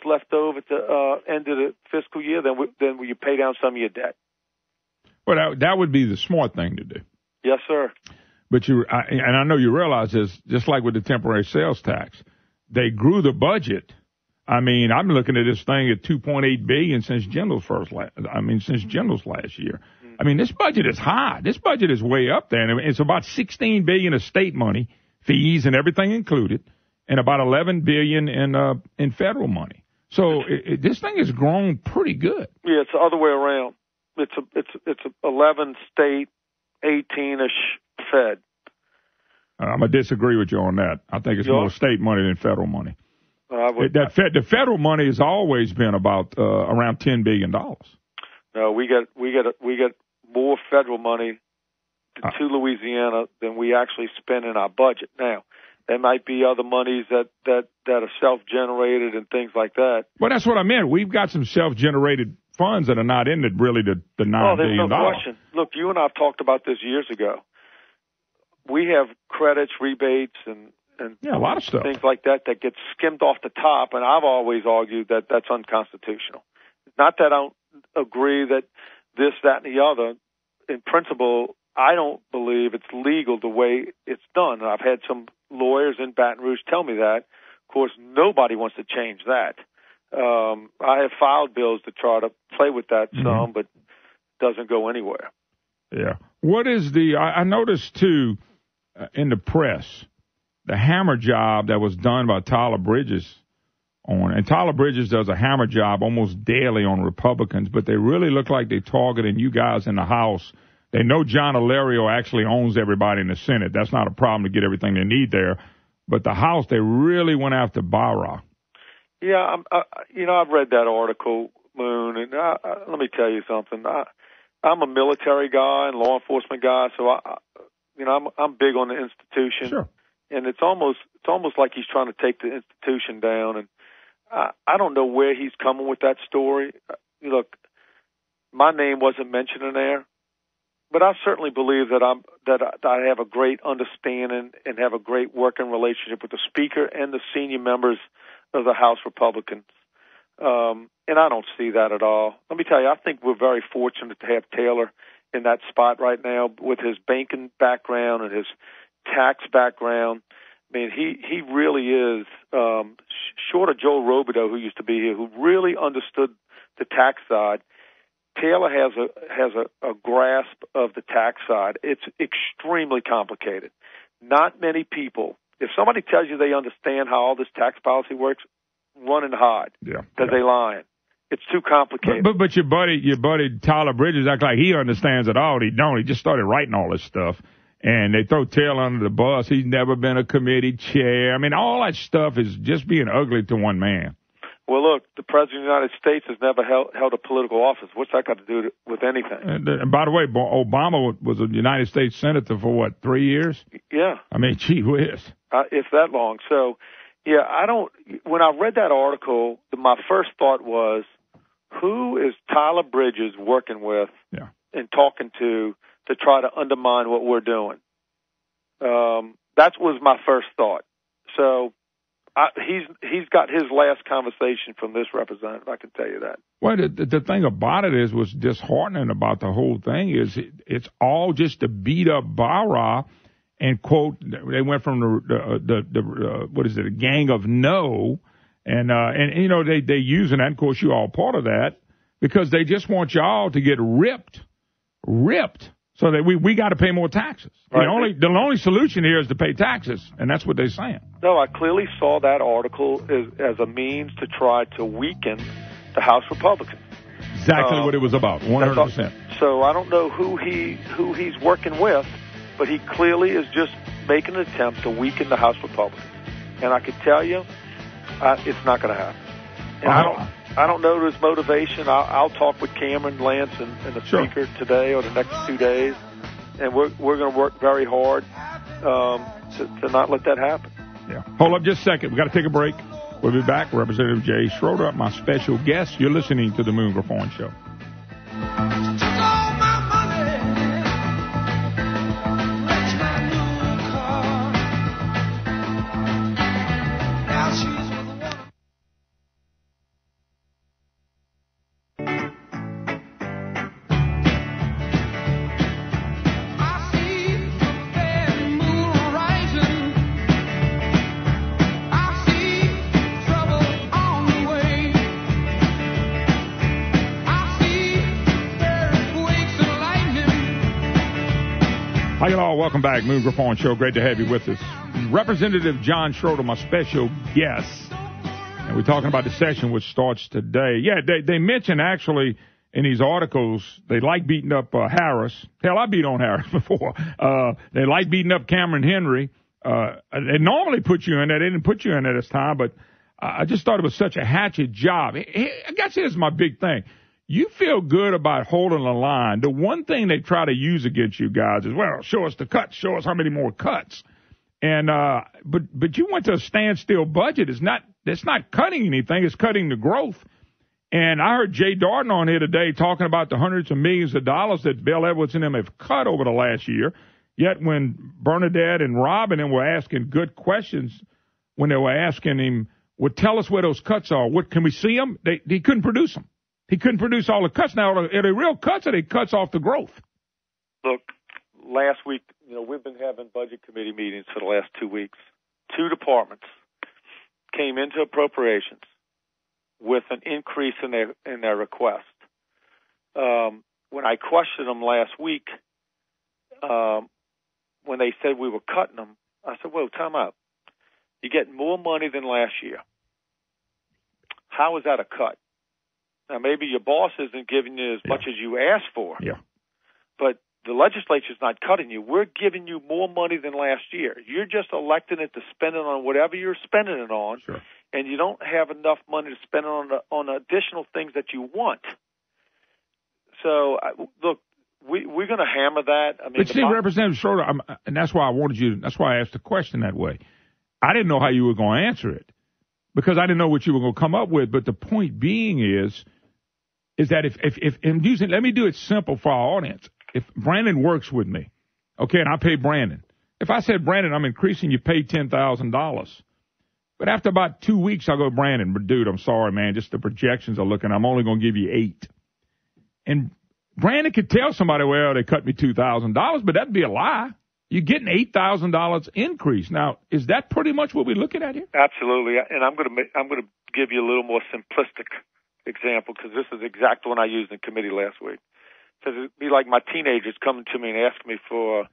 left over at the end of the fiscal year, then you pay down some of your debt. Well, that would be the smart thing to do. Yes, sir. But and I know you realize this, just like with the temporary sales tax, they grew the budget. I mean, I'm looking at this thing at $2.8 billion since Jindal's last year. I mean, this budget is high. This budget is way up there. And it's about $16 billion of state money, fees and everything included, and about $11 billion in federal money. So this thing has grown pretty good. Yeah, it's the other way around. It's 11 state, 18-ish Fed. I'm going to disagree with you on that. I think it's more state money than federal money. The federal money has always been about around $10 billion. No, we get more federal money to Louisiana than we actually spend in our budget. Now, there might be other monies that are self-generated and things like that. Well, that's what I meant. We've got some self-generated funds that are not in it, really, the $9 billion. There's no question. Look, you and I have talked about this years ago. We have credits, rebates, and a lot of stuff, things like that gets skimmed off the top, and I've always argued that that's unconstitutional. Not that I don't agree that this, that, and the other. In principle, I don't believe it's legal the way it's done. And I've had some lawyers in Baton Rouge tell me that. Of course, nobody wants to change that. I have filed bills to try to play with that some, but it doesn't go anywhere. Yeah. What is I noticed, too, in the press, the hammer job that was done by Tyler Bridges and Tyler Bridges does a hammer job almost daily on Republicans, but they really look like they're targeting you guys in the House. They know John Alario actually owns everybody in the Senate. That's not a problem to get everything they need there. But the House, they really went after Barra. Yeah, I've read that article, Moon, and let me tell you something. I'm a military guy and law enforcement guy, so I'm big on the institution. Sure. And it's almost like he's trying to take the institution down. And I don't know where he's coming with that story. Look, my name wasn't mentioned in there, but I certainly believe that I have a great understanding and have a great working relationship with the Speaker and the senior members of the House Republicans. And I don't see that at all. Let me tell you, I think we're very fortunate to have Taylor in that spot right now with his banking background and his tax background. I mean, he really is, short of Joe Robideau, who used to be here, who really understood the tax side. Taylor has a grasp of the tax side. It's extremely complicated. Not many people, if somebody tells you they understand how all this tax policy works, run and hide. Yeah. Because they lying. It's too complicated. But your buddy Tyler Bridges act like he understands it all. He don't. He just started writing all this stuff. And they throw Taylor under the bus. He's never been a committee chair. I mean, all that stuff is just being ugly to one man. Well, look, the President of the United States has never held a political office. What's that got to do with anything? And by the way, Obama was a United States senator for, 3 years? Yeah. I mean, gee whiz. If that long. So, yeah, when I read that article, my first thought was, who is Tyler Bridges working with and talking to try to undermine what we're doing? That was my first thought. So he's got his last conversation from this representative, I can tell you that. Well, the thing about it was disheartening about the whole thing is it's all just to beat up Barra and quote, they went from the gang of no, and you know, they using that, of course you all part of that, because they just want y'all to get ripped, so that we got to pay more taxes. Right. The only solution here is to pay taxes, and that's what they're saying. No, I clearly saw that article as a means to try to weaken the House Republicans. Exactly what it was about, 100%. So I don't know who he's working with, but he clearly is just making an attempt to weaken the House Republicans. And I can tell you, it's not going to happen. And I don't know his motivation. I'll talk with Cameron, Lance, and the Speaker today or the next 2 days, and we're going to work very hard to not let that happen. Yeah. Hold up just a second. We've got to take a break. We'll be back. Representative Jay Schroeder, my special guest. You're listening to the Moon Griffon Show. Hi, y'all. Welcome back. Moon Griffon Show. Great to have you with us. Representative John Schroeder, my special guest. And we're talking about the session which starts today. Yeah, they mention actually in these articles they like beating up Harris. Hell, I beat on Harris before. They like beating up Cameron Henry. They normally put you in there. They didn't put you in there this time, but I just thought it was such a hatchet job. I guess here's my big thing. You feel good about holding the line. The one thing they try to use against you guys is, well, show us the cuts. Show us how many more cuts. And but you went to a standstill budget. It's not cutting anything. It's cutting the growth. And I heard Jay Darden on here today talking about the hundreds of millions of dollars that Bill Edwards and them have cut over the last year. Yet when Bernadette and Rob and them were asking good questions, when they were asking him, well, tell us where those cuts are. What can we see them? He couldn't produce them. He couldn't produce all the cuts. Now, are they real cuts or are they cuts off the growth? Look, last week, we've been having budget committee meetings for the last 2 weeks. 2 departments came into appropriations with an increase in their request. When I questioned them last week, when they said we were cutting them, I said, whoa, time out. You get more money than last year. How is that a cut? Now, maybe your boss isn't giving you as much as you asked for, but the legislature's not cutting you. We're giving you more money than last year. You're just electing it to spend it on whatever you're spending it on, and you don't have enough money to spend it on additional things that you want. So, look, we're going to hammer that. I mean, but see, Representative Schroeder, and that's why that's why I asked the question that way. I didn't know how you were going to answer it because I didn't know what you were going to come up with. But the point being is that if I'm using, let me do it simple for our audience. If Brandon works with me, okay, and I pay Brandon. If I said, Brandon, I'm increasing your pay $10,000, but after about 2 weeks, I'll go, Brandon, but dude, I'm sorry, man, just the projections are looking, I'm only going to give you $8,000. And Brandon could tell somebody, well, they cut me $2,000, but that'd be a lie. You're getting $8,000 increase. Now, is that pretty much what we're looking at here? Absolutely, and I'm going to give you a little more simplistic example because this is the exact one I used in committee last week. So it'd be like my teenagers coming to me and asking me for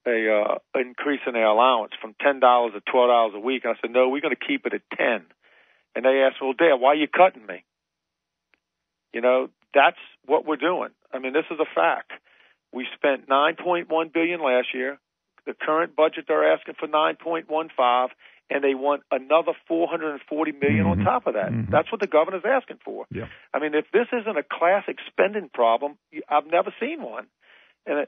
a increase in their allowance from $10 to $12 a week. And I said, no, we're going to keep it at $10. And they asked, well, Dad, why are you cutting me? You know, that's what we're doing. I mean, this is a fact. We spent $9.1 billion last year. The current budget, they're asking for $9.15, and they want another $440 million on top of that. That's what the governor's asking for. Yeah. I mean, if this isn't a classic spending problem, I've never seen one. And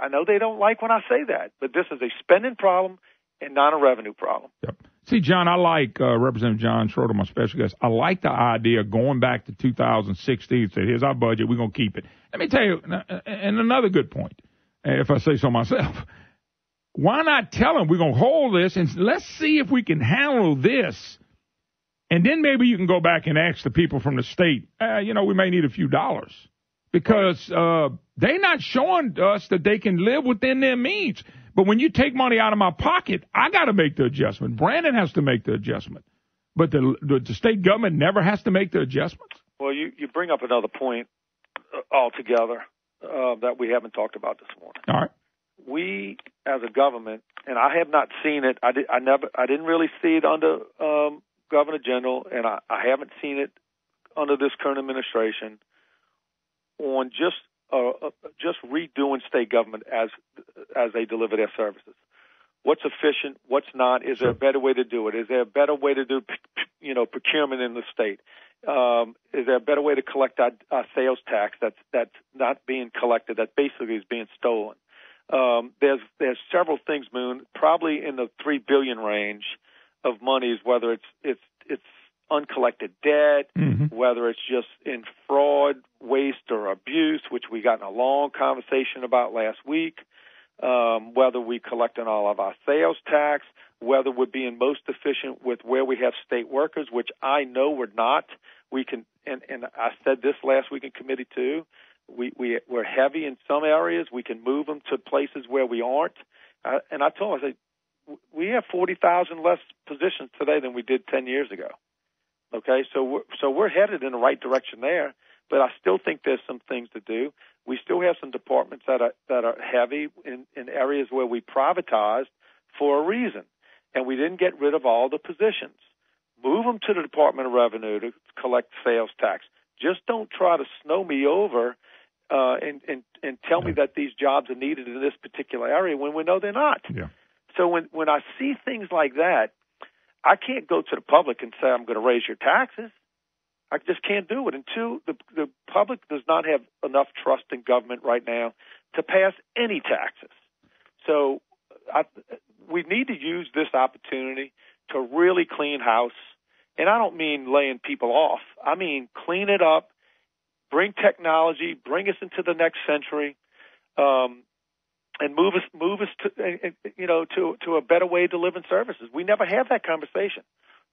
I know they don't like when I say that, but this is a spending problem and not a revenue problem. Yep. See, John, I like Representative John Schroeder, my special guest. I like the idea of going back to 2016, say, here's our budget, we're going to keep it. Let me tell you, and another good point, if I say so myself, why not tell them we're going to hold this and let's see if we can handle this. And then maybe you can go back and ask the people from the state, we may need a few dollars. Because they're not showing us that they can live within their means. But when you take money out of my pocket, I got to make the adjustment. Brandon has to make the adjustment. But the state government never has to make the adjustments. Well, you bring up another point altogether that we haven't talked about this morning. All right. We, as a government, and I have not seen it. I didn't really see it under Governor General, and I haven't seen it under this current administration on just redoing state government as they deliver their services. What's efficient? What's not? Is there a better way to do it? Is there a better way to do, procurement in the state? Is there a better way to collect our sales tax that's not being collected, that basically is being stolen? There's several things, Moon, probably in the $3 billion range of monies, whether it's uncollected debt, whether it's just in fraud, waste, or abuse, which we got in a long conversation about last week, whether we collecting all of our sales tax, whether we're being most efficient with where we have state workers, which I know we're not. We can, and I said this last week in committee too, we're heavy in some areas. We can move them to places where we aren't. And I told them, I said, we have 40,000 less positions today than we did 10 years ago. Okay, so we're headed in the right direction there, but I still think there's some things to do. We still have some departments that are heavy in areas where we privatized for a reason, and we didn't get rid of all the positions. Move them to the Department of Revenue to collect sales tax. Just don't try to snow me over and tell me that these jobs are needed in this particular area when we know they're not. Yeah. So when I see things like that, I can't go to the public and say I'm going to raise your taxes. I just can't do it. And two, the public does not have enough trust in government right now to pass any taxes. So we need to use this opportunity to really clean house. And I don't mean laying people off. I mean clean it up, bring technology, bring us into the next century, and move us to a better way of delivering services. We never have that conversation.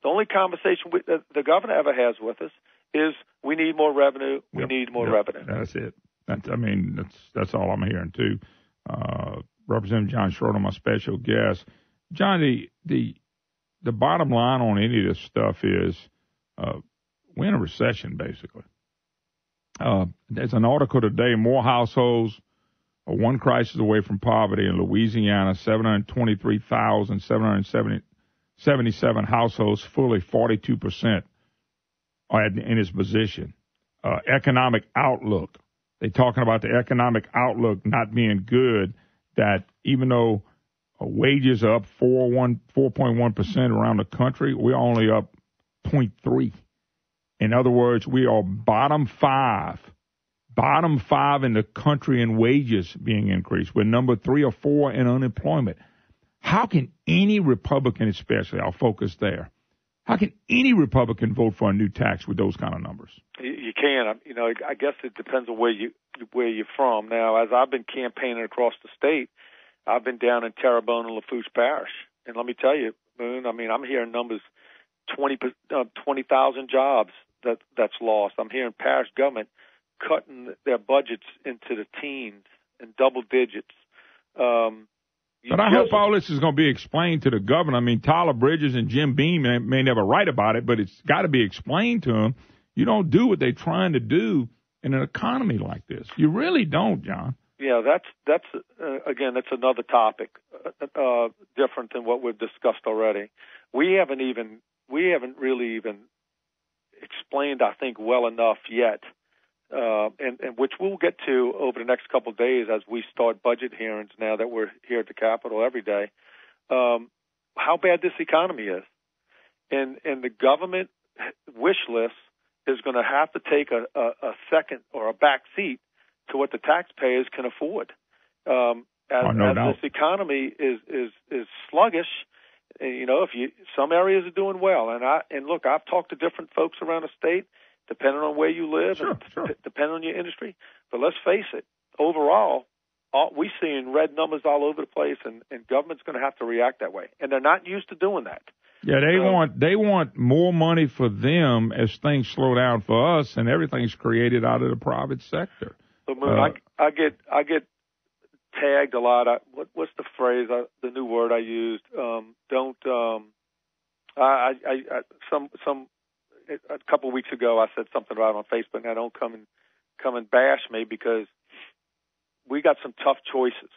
The only conversation the governor ever has with us is we need more revenue. We need more revenue. That's it. That's all I'm hearing too. Representative John Schroeder, my special guest. John, the bottom line on any of this stuff is we're in a recession, basically. There's an article today, more households are one crisis away from poverty in Louisiana, 723,777 households, fully 42% are in its position. Economic outlook. They're talking about the economic outlook not being good, that even though wages are up 4.1% around the country, we're only up 0.3. In other words, we are bottom five in the country in wages being increased. We're number 3 or 4 in unemployment. How can any Republican, especially, I'll focus there, how can any Republican vote for a new tax with those kind of numbers? You can. I guess it depends on where you're from. Now, as I've been campaigning across the state, I've been down in Terrebonne and Lafourche Parish. And let me tell you, Moon, I'm hearing numbers, 20,000 jobs that's lost. I'm hearing parish government cutting their budgets into the teens and double digits. But I hope all this is going to be explained to the governor. I mean, Tyler Bridges and Jim Beam may never write about it, but it's got to be explained to them. You don't do what they're trying to do in an economy like this. You really don't, John. Yeah, that's again, that's another topic, different than what we've discussed already. We haven't really even explained, I think, well enough yet, and which we'll get to over the next couple of days as we start budget hearings now that we're here at the Capitol every day, how bad this economy is. And the government wish list is going to have to take a second or a back seat to what the taxpayers can afford. As this economy is sluggish, some areas are doing well, and look, I've talked to different folks around the state, depending on where you live, sure. Depending on your industry. But let's face it, overall, we're seeing red numbers all over the place, and government's going to have to react that way, and they're not used to doing that. Yeah, they want more money for them as things slow down for us, and everything's created out of the private sector. So, Moon, I get tagged a lot. What's the phrase? The new word I used. A couple of weeks ago, I said something about it on Facebook. Now, don't come and bash me, because we got some tough choices,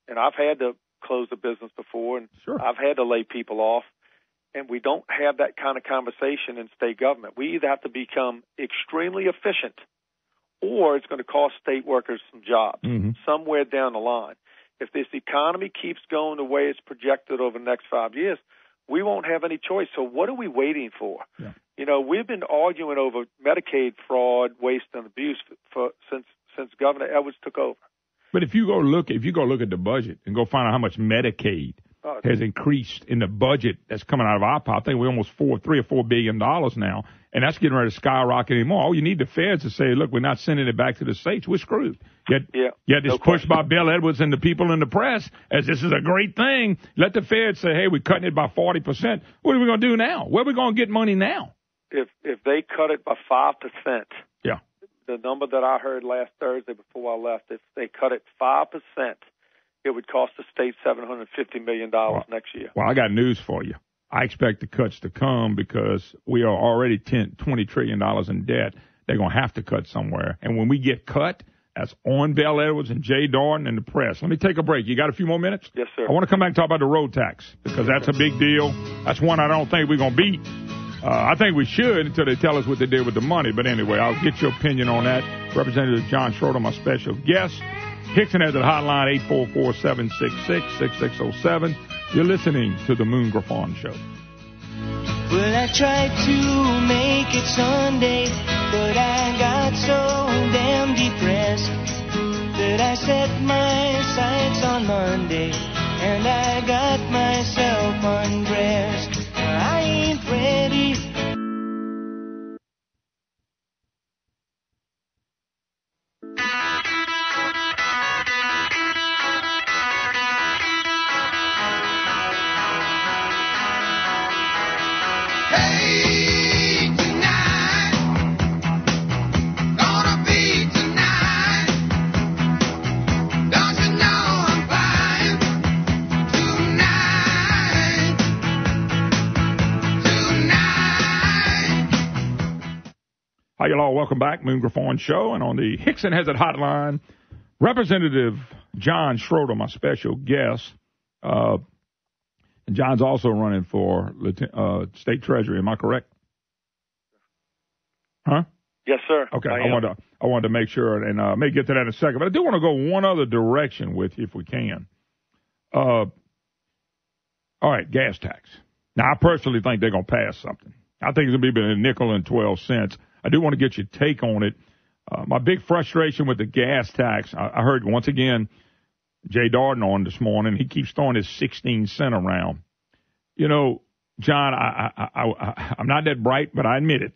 and I've had to close the business before, and sure. I've had to lay people off, and we don't have that kind of conversation in state government. We either have to become extremely efficient, or it's going to cost state workers some jobs somewhere down the line. If this economy keeps going the way it's projected over the next 5 years, we won't have any choice. So what are we waiting for? Yeah. We've been arguing over Medicaid fraud, waste, and abuse since Governor Edwards took over. But if you go look at the budget and go find out how much Medicaid has increased in the budget that's coming out of our pocket, I think we're almost $3 or $4 billion now, and that's getting ready to skyrocket anymore. All you need the feds to say, look, we're not sending it back to the states. We're screwed. Yet this push by Bill Edwards and the people in the press as this is a great thing. Let the feds say, hey, we're cutting it by 40%. What are we going to do now? Where are we going to get money now? If they cut it by 5%, yeah, the number that I heard last Thursday before I left, if they cut it 5%, it would cost the state $750 million next year. Well, I got news for you. I expect the cuts to come because we are already $20 trillion in debt. They're going to have to cut somewhere. And when we get cut, that's on Bill Edwards and Jay Darden and the press. Let me take a break. You got a few more minutes? Yes, sir. I want to come back and talk about the road tax because that's a big deal. That's one I don't think we're going to beat. I think we should until they tell us what they did with the money. But anyway, I'll get your opinion on that. Representative John Schroeder, my special guest. Hickson has a hotline, 844-766-6607. You're listening to the Moon Griffon Show. Well, I tried to make it Sunday, but I got so damn depressed that I set my sights on Monday, and I got myself undressed. I ain't ready. Hi, y'all. Welcome back. Moon Griffon Show. And on the Hickson Has It hotline, Representative John Schroeder, my special guest. And John's also running for state treasury. Am I correct? Huh? Yes, sir. Okay. I wanted to make sure, and may get to that in a second. But I do want to go one other direction with you if we can. All right, gas tax. Now, I personally think they're going to pass something. I think it's going to be between $0.05 and 12 cents. I do want to get your take on it. My big frustration with the gas tax, I heard once again Jay Darden on this morning. He keeps throwing his 16 cent around. You know, John, I'm not that bright, but I admit it.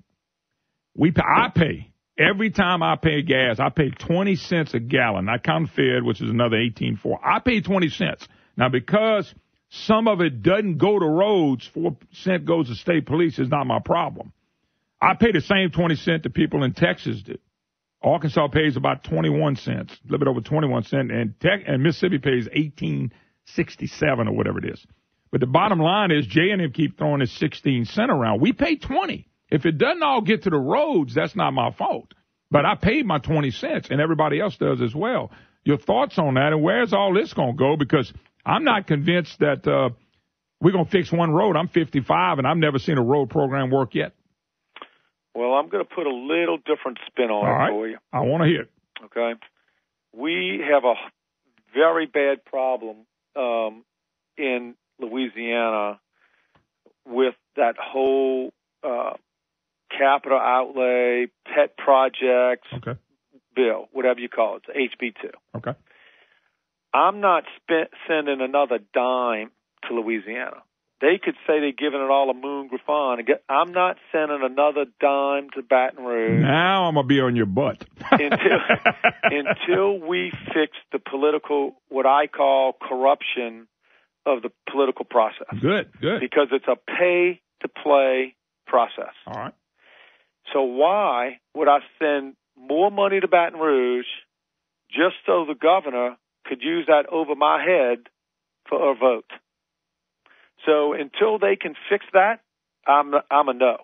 I pay, every time I pay gas, I pay 20 cents a gallon. I count Fed, which is another 18.4. I pay 20 cents. Now, because some of it doesn't go to roads, 4 cents goes to state police is not my problem. I pay the same 20 cents that people in Texas do. Arkansas pays about 21 cents, a little bit over 21 cents, and Mississippi pays 18.67 or whatever it is. But the bottom line is J&M keep throwing this 16 cent around. We pay 20. If it doesn't all get to the roads, that's not my fault. But I paid my 20 cents, and everybody else does as well. Your thoughts on that, and where's all this going to go? Because I'm not convinced that we're going to fix one road. I'm 55, and I've never seen a road program work yet. Well, I'm going to put a little different spin on it for you. I want to hear it. Okay. We have a very bad problem in Louisiana with that whole capital outlay, pet projects bill, whatever you call it, it's HB2. Okay. I'm not sending another dime to Louisiana. They could say they're giving it all to Moon Griffon. I'm not sending another dime to Baton Rouge. Now I'm going to be on your butt. until we fix the political, what I call corruption of the political process. Good. Because it's a pay-to-play process. All right. So why would I send more money to Baton Rouge just so the governor could use that over my head for a vote? So until they can fix that, I'm a no.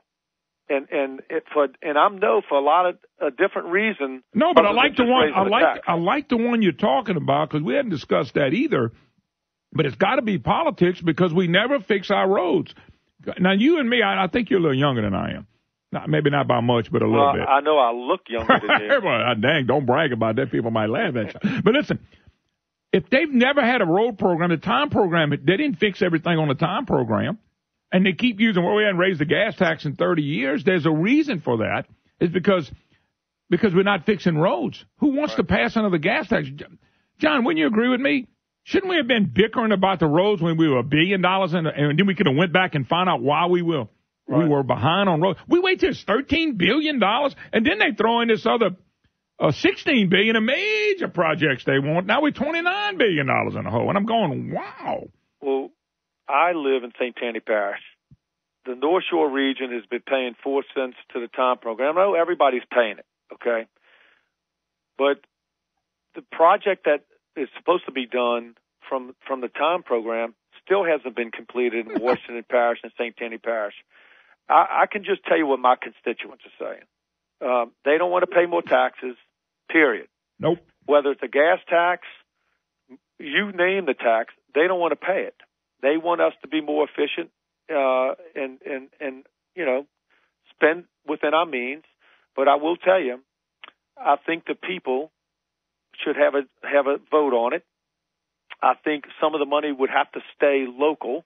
And I'm no for a lot of different reasons. No, but I like the one. I like the one you're talking about because we hadn't discussed that either. But it's got to be politics because we never fix our roads. Now you and me, I think you're a little younger than I am. Maybe not by much, but a little bit. I know I look younger than you. Well, dang, don't brag about that. People might laugh at you. But listen, if they've never had a road program, the time program, they didn't fix everything on the time program, and they keep using, well, we hadn't raised the gas tax in 30 years. There's a reason for that. It's because we're not fixing roads. Who wants to pass another gas tax? John, wouldn't you agree with me? Shouldn't we have been bickering about the roads when we were $1 billion and then we could have went back and found out why we were behind on roads? We wait till it's $13 billion, and then they throw in this other $16 billion in major projects they want. Now we're $29 billion in the hole, and I'm going, wow. Well, I live in St. Tanny Parish. The North Shore region has been paying 4 cents to the time program. I know everybody's paying it, okay? But the project that is supposed to be done from the time program still hasn't been completed in Washington Parish and St. Tanny Parish. I can just tell you what my constituents are saying. They don't want to pay more taxes, period. Nope. Whether it's a gas tax, you name the tax, they don't want to pay it. They want us to be more efficient and spend within our means. But I will tell you, I think the people should have a vote on it. I think some of the money would have to stay local,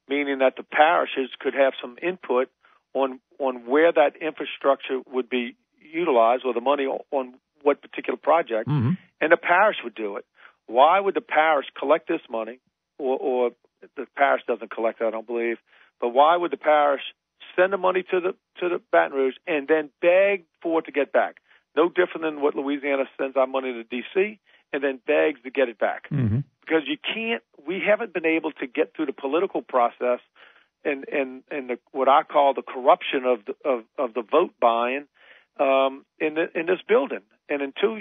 meaning that the parishes could have some input on where that infrastructure would be utilized or the money on what particular project, and the parish would do it. Why would the parish collect this money, or the parish doesn't collect it, I don't believe, but why would the parish send the money to the Baton Rouge and then beg for it to get back? No different than what Louisiana sends our money to D.C. and then begs to get it back. Mm-hmm. Because we haven't been able to get through the political process and what I call the corruption of the vote buying in this building. And until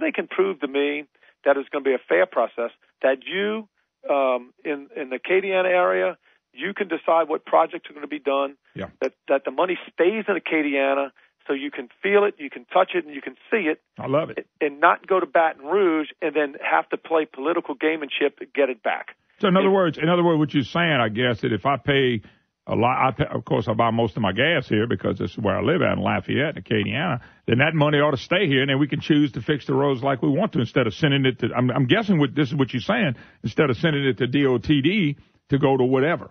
they can prove to me that it's going to be a fair process, that you in the Acadiana area, you can decide what projects are going to be done. Yeah. That the money stays in Acadiana, so you can feel it, you can touch it, and you can see it. I love it. And not go to Baton Rouge and then have to play political gamemanship to get it back. So in other words, what you're saying, I guess, that if I pay a lot, of course, I buy most of my gas here because this is where I live at in Lafayette, Acadiana, then that money ought to stay here, and then we can choose to fix the roads like we want to instead of sending it to, I'm guessing this is what you're saying, instead of sending it to DOTD to go to whatever.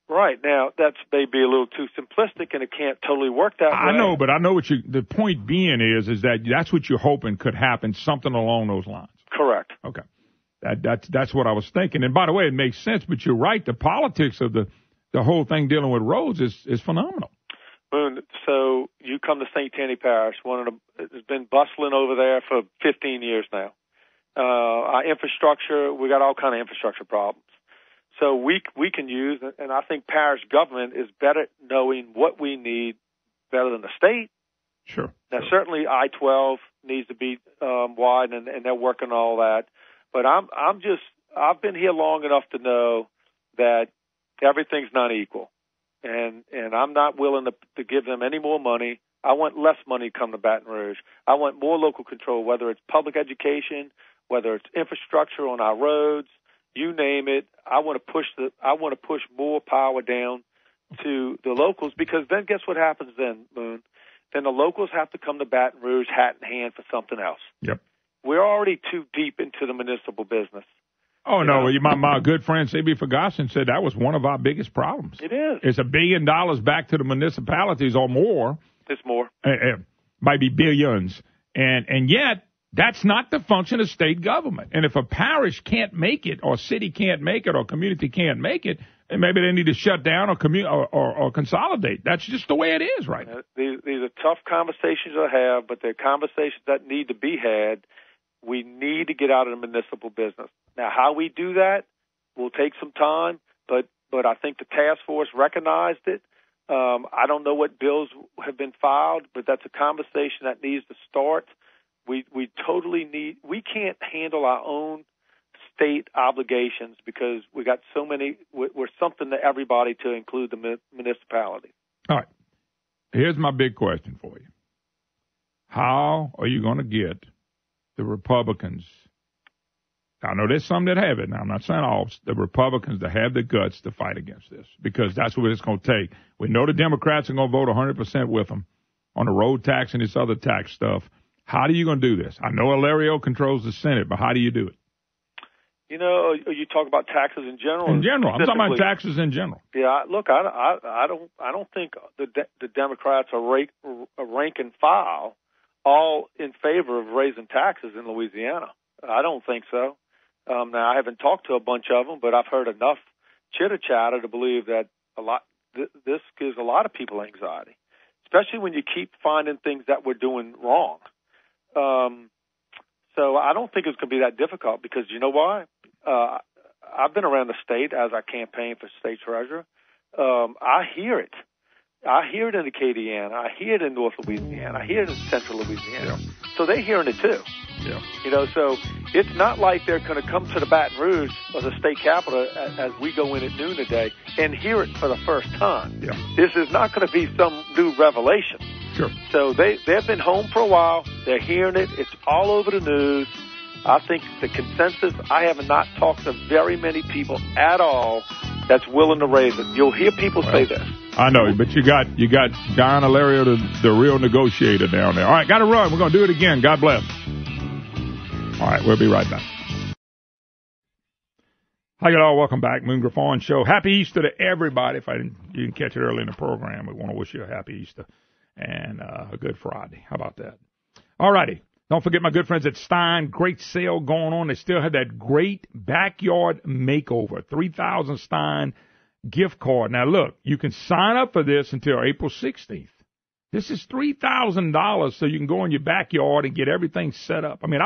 Right. Now, that's maybe a little too simplistic, and it can't totally work that way. I know, but I know the point being is that that's what you're hoping could happen, something along those lines. Correct. Okay. That's what I was thinking. And by the way, it makes sense, but you're right. The politics of the whole thing dealing with roads is phenomenal. Boone, so you come to St. Tanny Parish, it's been bustling over there for 15 years now. Our infrastructure, we got all kind of infrastructure problems. So we can use, and I think parish government is better knowing what we need better than the state. Sure. Now, certainly I-12 needs to be widened, and they're working on all that. But I've been here long enough to know that everything's not equal, and I'm not willing to give them any more money. I want less money come to Baton Rouge. I want more local control, whether it's public education, whether it's infrastructure on our roads, you name it. I want to push more power down to the locals, because then guess what happens then, Moon? Then the locals have to come to Baton Rouge hat in hand for something else. Yep. We're already too deep into the municipal business. Oh, no. My good friend C.B. Ferguson said that was one of our biggest problems. It is. It's $1 billion back to the municipalities or more. It's more. Might be billions. And yet, that's not the function of state government. And if a parish can't make it, or city can't make it, or community can't make it, then maybe they need to shut down or consolidate. That's just the way it is right now. These are tough conversations to have, but they're conversations that need to be had. We need to get out of the municipal business. Now, how we do that will take some time, but I think the task force recognized it. I don't know what bills have been filed, but that's a conversation that needs to start. We totally need. We can't handle our own state obligations because we got so many. We're something to everybody, to include the municipality. All right. Here's my big question for you. How are you going to get the Republicans? I know there's some that have it. Now, I'm not saying all. The Republicans to have the guts to fight against this, because that's what it's going to take. We know the Democrats are going to vote 100% with them on the road tax and this other tax stuff. How are you going to do this? I know Alario controls the Senate, but how do you do it? You know, you talk about taxes in general. In general, I'm talking about taxes in general. Yeah, look, I don't think the Democrats are rank and file all in favor of raising taxes in Louisiana. I don't think so. Now, I haven't talked to a bunch of them, but I've heard enough chitter-chatter to believe that this gives a lot of people anxiety, especially when you keep finding things that we're doing wrong. So I don't think it's going to be that difficult, because you know why? I've been around the state as I campaign for state treasurer. I hear it. I hear it in Acadiana. I hear it in North Louisiana. I hear it in Central Louisiana. Yeah. So they're hearing it too. Yeah. You know, so it's not like they're going to come to the Baton Rouge or the state capitol as we go in at noon today and hear it for the first time. Yeah. This is not going to be some new revelation. Sure. So they've been home for a while. They're hearing it. It's all over the news. I think the consensus, I have not talked to very many people at all that's willing to raise it. You'll hear people say this. I know, but you got Don Alario, the real negotiator down there. All right, got to run. We're going to do it again. God bless. All right, we'll be right back. Hi, y'all. Welcome back. Moon Griffon Show. Happy Easter to everybody. If you didn't catch it early in the program, we want to wish you a happy Easter and a good Friday. How about that? All righty. Don't forget my good friends at Stein. Great sale going on. They still have that great backyard makeover. 3,000 Stein gift card. Now, look, you can sign up for this until April 16th. This is $3,000 so you can go in your backyard and get everything set up. I mean,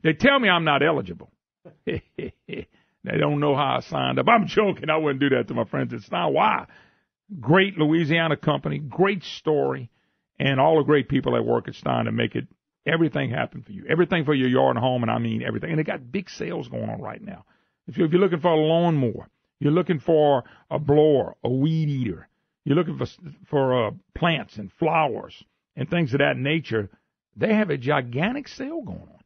they tell me I'm not eligible. They don't know how I signed up. I'm joking. I wouldn't do that to my friends at Stein. Why? Great Louisiana company, great story, and all the great people that work at Stein to make it everything happen for you. Everything for your yard and home, and I mean everything. And they got big sales going on right now. If you're looking for a lawnmower, you're looking for a blower, a weed eater, you're looking for plants and flowers and things of that nature, they have a gigantic sale going on.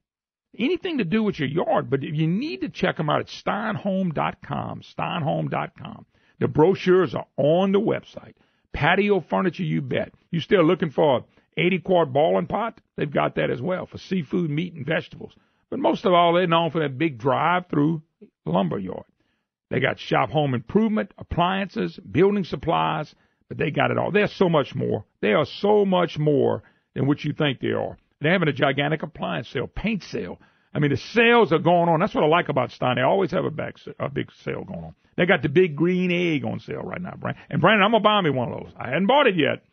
Anything to do with your yard, but you need to check them out at steinhome.com, steinhome.com. The brochures are on the website. Patio furniture, you bet. You still looking for 80-quart ball and pot? They've got that as well for seafood, meat, and vegetables. But most of all, they're known for that big drive-through lumber yard. They got shop home improvement, appliances, building supplies, but they got it all. There's so much more. They are so much more than what you think they are. They're having a gigantic appliance sale, paint sale. I mean, the sales are going on. That's what I like about Stein. They always have a big sale going on. They got the big green egg on sale right now, Brandon. And Brandon, I'm going to buy me one of those. I hadn't bought it yet,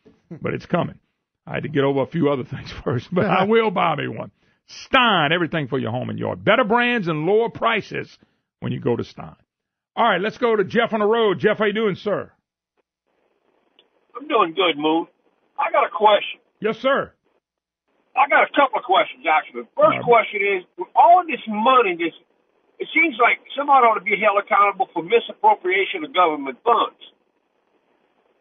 but it's coming. I had to get over a few other things first, but I will buy me one. Stein, everything for your home and yard. Better brands and lower prices when you go to Stein. All right, let's go to Jeff on the road. Jeff, how you doing, sir? I'm doing good, Moon. I got a question. Yes, sir. I got a couple of questions, actually. First question is, with all of this money, it seems like somebody ought to be held accountable for misappropriation of government funds.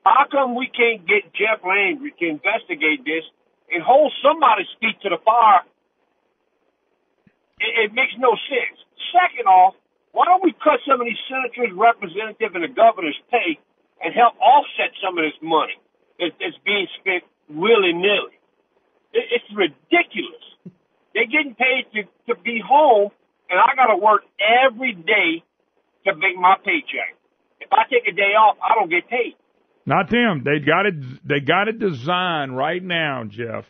How come we can't get Jeff Landry to investigate this and hold somebody's feet to the fire? It makes no sense. Second off, why don't we cut some of these senators, representatives, and the governor's pay and help offset some of this money that's being spent willy-nilly? It's ridiculous. They're getting paid to be home, and I got to work every day to make my paycheck. If I take a day off, I don't get paid. Not them. They got it designed right now, Jeff,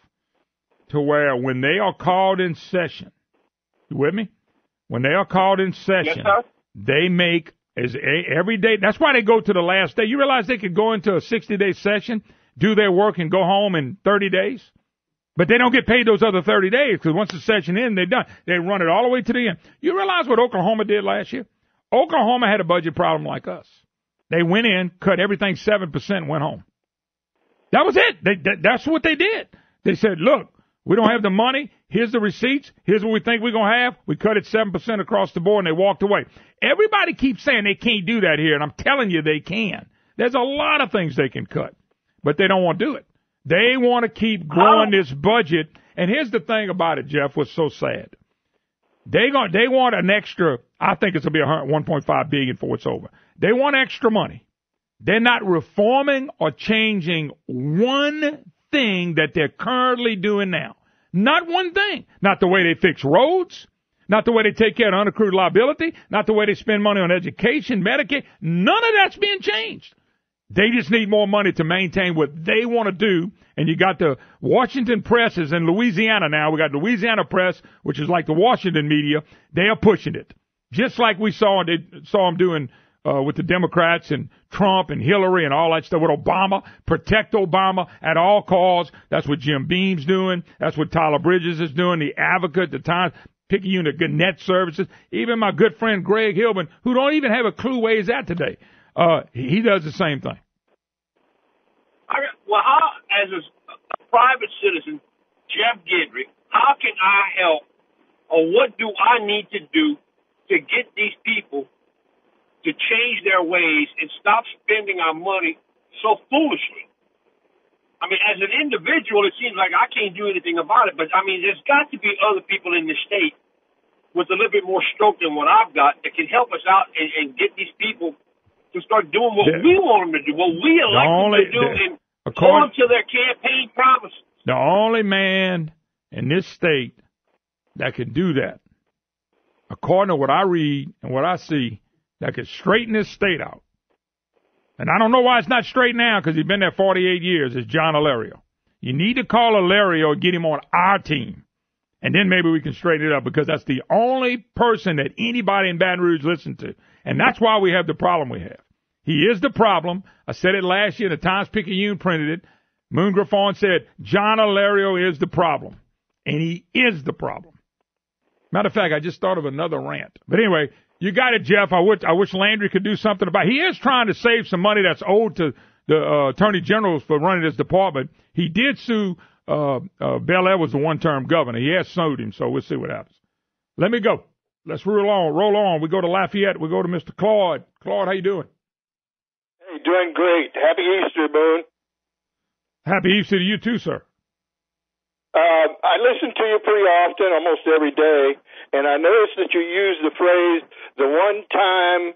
to where when they are called in session, you with me? When they are called in session, yes, they make every day. That's why they go to the last day. You realize they could go into a 60-day session, do their work, and go home in 30 days? But they don't get paid those other 30 days because once the session ends, they're done. They run it all the way to the end. You realize what Oklahoma did last year? Oklahoma had a budget problem like us. They went in, cut everything 7%, and went home. That was it. That's what they did. They said, look, we don't have the money. Here's the receipts. Here's what we think we're going to have. We cut it 7% across the board, and they walked away. Everybody keeps saying they can't do that here, and I'm telling you they can. There's a lot of things they can cut, but they don't want to do it. They want to keep growing this budget. And here's the thing about it, Jeff, what's so sad. They want an extra, I think it's going to be $1.5 billion before it's over. They want extra money. They're not reforming or changing one thing that they're currently doing now. Not one thing. Not the way they fix roads. Not the way they take care of unaccrued liability. Not the way they spend money on education, Medicaid. None of that's being changed. They just need more money to maintain what they want to do. And you got the Washington Press is in Louisiana now. We got Louisiana Press, which is like the Washington media. They are pushing it. Just like we saw them doing with the Democrats and Trump and Hillary and all that stuff with Obama. Protect Obama at all costs. That's what Jim Beam's doing. That's what Tyler Bridges is doing. The Advocate, the Times, Picayune, the Gannett Services. Even my good friend Greg Hillman, who don't even have a clue where he's at today. He does the same thing. Well, how, as a private citizen, Jeff Gedrick, how can I help, or what do I need to do to get these people to change their ways and stop spending our money so foolishly? I mean, as an individual, it seems like I can't do anything about it, but, I mean, there's got to be other people in the state with a little bit more stroke than what I've got that can help us out and get these people to start doing what we want them to do, what we elect them to do, and hold them to their campaign promises. The only man in this state that can do that, according to what I read and what I see, that can straighten this state out. And I don't know why it's not straight now because he's been there 48 years, is John Alario. You need to call Alario and get him on our team. And then maybe we can straighten it up because that's the only person that anybody in Baton Rouge listens to. And that's why we have the problem we have. He is the problem. I said it last year. The Times-Picayune printed it. Moon Griffon said, John Alario is the problem. And he is the problem. Matter of fact, I just thought of another rant. But anyway, you got it, Jeff. I wish Landry could do something about it. He is trying to save some money that's owed to the attorney generals for running his department. He did sue Bel Air was the one-term governor. He has sued him, so we'll see what happens. Let me go. Let's roll on. We go to Lafayette. We go to Mr. Claude. Claude, how you doing? Hey, doing great. Happy Easter, Boone. Happy Easter to you too, sir. I listen to you pretty often, almost every day, and I noticed that you use the phrase "the one-time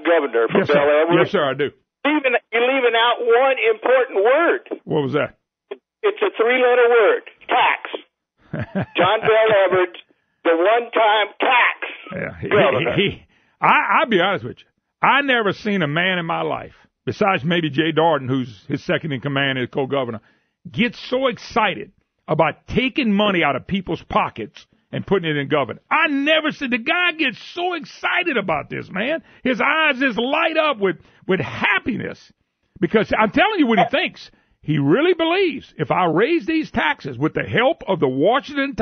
governor" for Bel Air. Yes, sir, I do. You're leaving out one important word. What was that? It's a three-letter word: tax. John Bel Everett, the one-time tax governor. I'll be honest with you. I never seen a man in my life, besides maybe Jay Darden, who's his second in command as co-governor, get so excited about taking money out of people's pockets and putting it in government. I never said the guy gets so excited about this, man. His eyes just light up with happiness because I'm telling you what he thinks. He really believes if I raise these taxes with the help of the Washington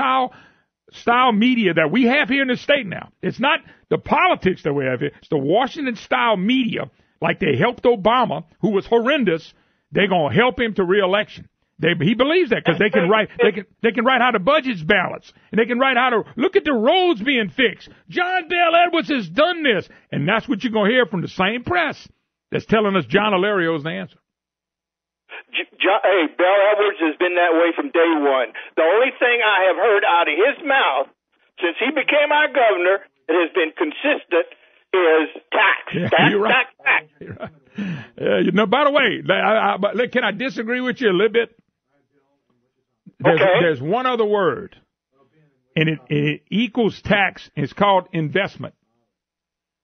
style media that we have here in the state now. It's not the politics that we have here. It's the Washington style media, like they helped Obama, who was horrendous. They're going to help him to re-election. He believes that because they can write how the budget's balanced, and they can write how to look at the roads being fixed. John Bell Edwards has done this, and that's what you're gonna hear from the same press that's telling us John Hilario's the answer. Hey, Bell Edwards has been that way from day one. The only thing I have heard out of his mouth since he became our governor that has been consistent is tax. Tax. You're right. By the way, can I disagree with you a little bit? There's one other word, and it equals tax. It's called investment.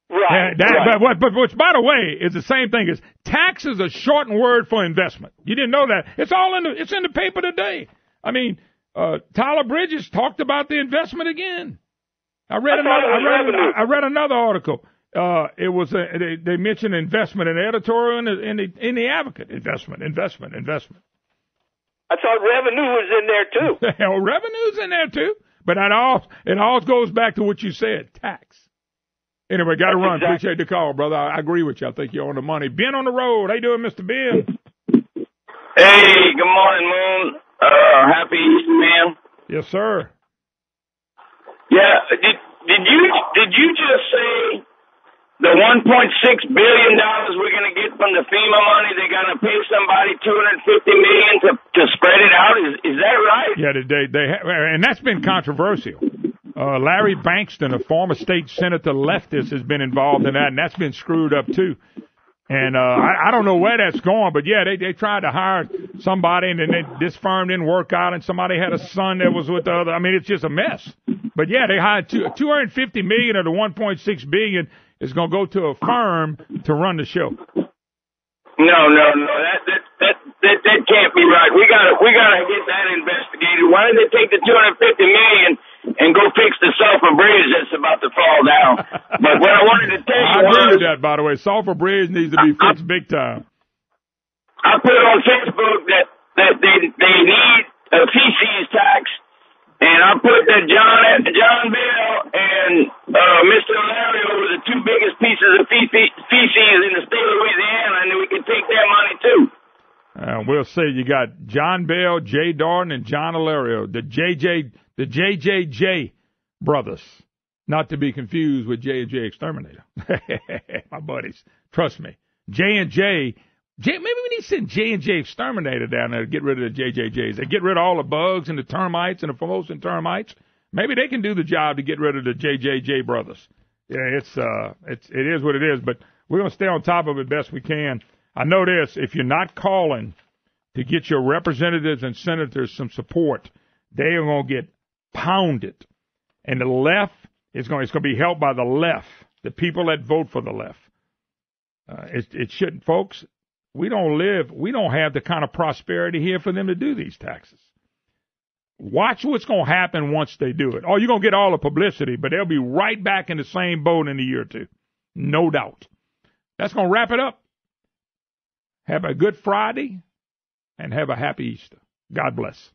Right. But which, by the way, is the same thing as tax is a shortened word for investment. You didn't know that? It's in the paper today. I mean, Tyler Bridges talked about the investment again. I read another article. It was they mentioned investment in the editorial in the Advocate. Investment. I thought revenue was in there too. Hell, revenue's in there too. But it all goes back to what you said, tax. Anyway, got to run. Exactly. Appreciate the call, brother. I agree with you. I think you're on the money. Ben on the road. How you doing, Mr. Ben? Hey, good morning, Moon. Happy Easter, man. Yes, sir. Yeah. Did you just say the $1.6 billion we're going to get from the FEMA money? They're going to pay somebody $250 million to spread it out. Is that right? Yeah, and that's been controversial. Larry Bankston, a former state senator leftist, has been involved in that, and that's been screwed up too. And I don't know where that's going, but yeah, they tried to hire somebody, and then this firm didn't work out, and somebody had a son that was with the other. I mean, it's just a mess. But yeah, they hired $250 million of the $1.6 billion is going to go to a firm to run the show. No, that can't be right. We gotta get that investigated. Why did they take the $250 million and go fix the Sulphur Bridge that's about to fall down? But what I wanted to tell you I agree with that, by the way. Sulphur Bridge needs to be fixed big time. I put on Facebook that they need a feces tax, and I put that John Bell and Mr. Hilario were the two biggest pieces of feces in the state of Louisiana, and then we can take their money too. We'll see. You got John Bell, Jay Darden, and John Hilario, the JJJ brothers, not to be confused with J&J Exterminator. My buddies, trust me. Maybe we need to send J&J Exterminator down there to get rid of the JJJs. They get rid of all the bugs and the termites and the Formosan termites. Maybe they can do the job to get rid of the JJJ brothers. Yeah, it is what it is, but we're going to stay on top of it best we can. I know this, if you're not calling to get your representatives and senators some support, they are going to get pounded. And the left it's going to be helped by the left, the people that vote for the left. It shouldn't, folks. We don't have the kind of prosperity here for them to do these taxes. Watch what's going to happen once they do it. Oh, you're going to get all the publicity, but they'll be right back in the same boat in a year or two. No doubt. That's going to wrap it up. Have a good Friday and have a happy Easter. God bless.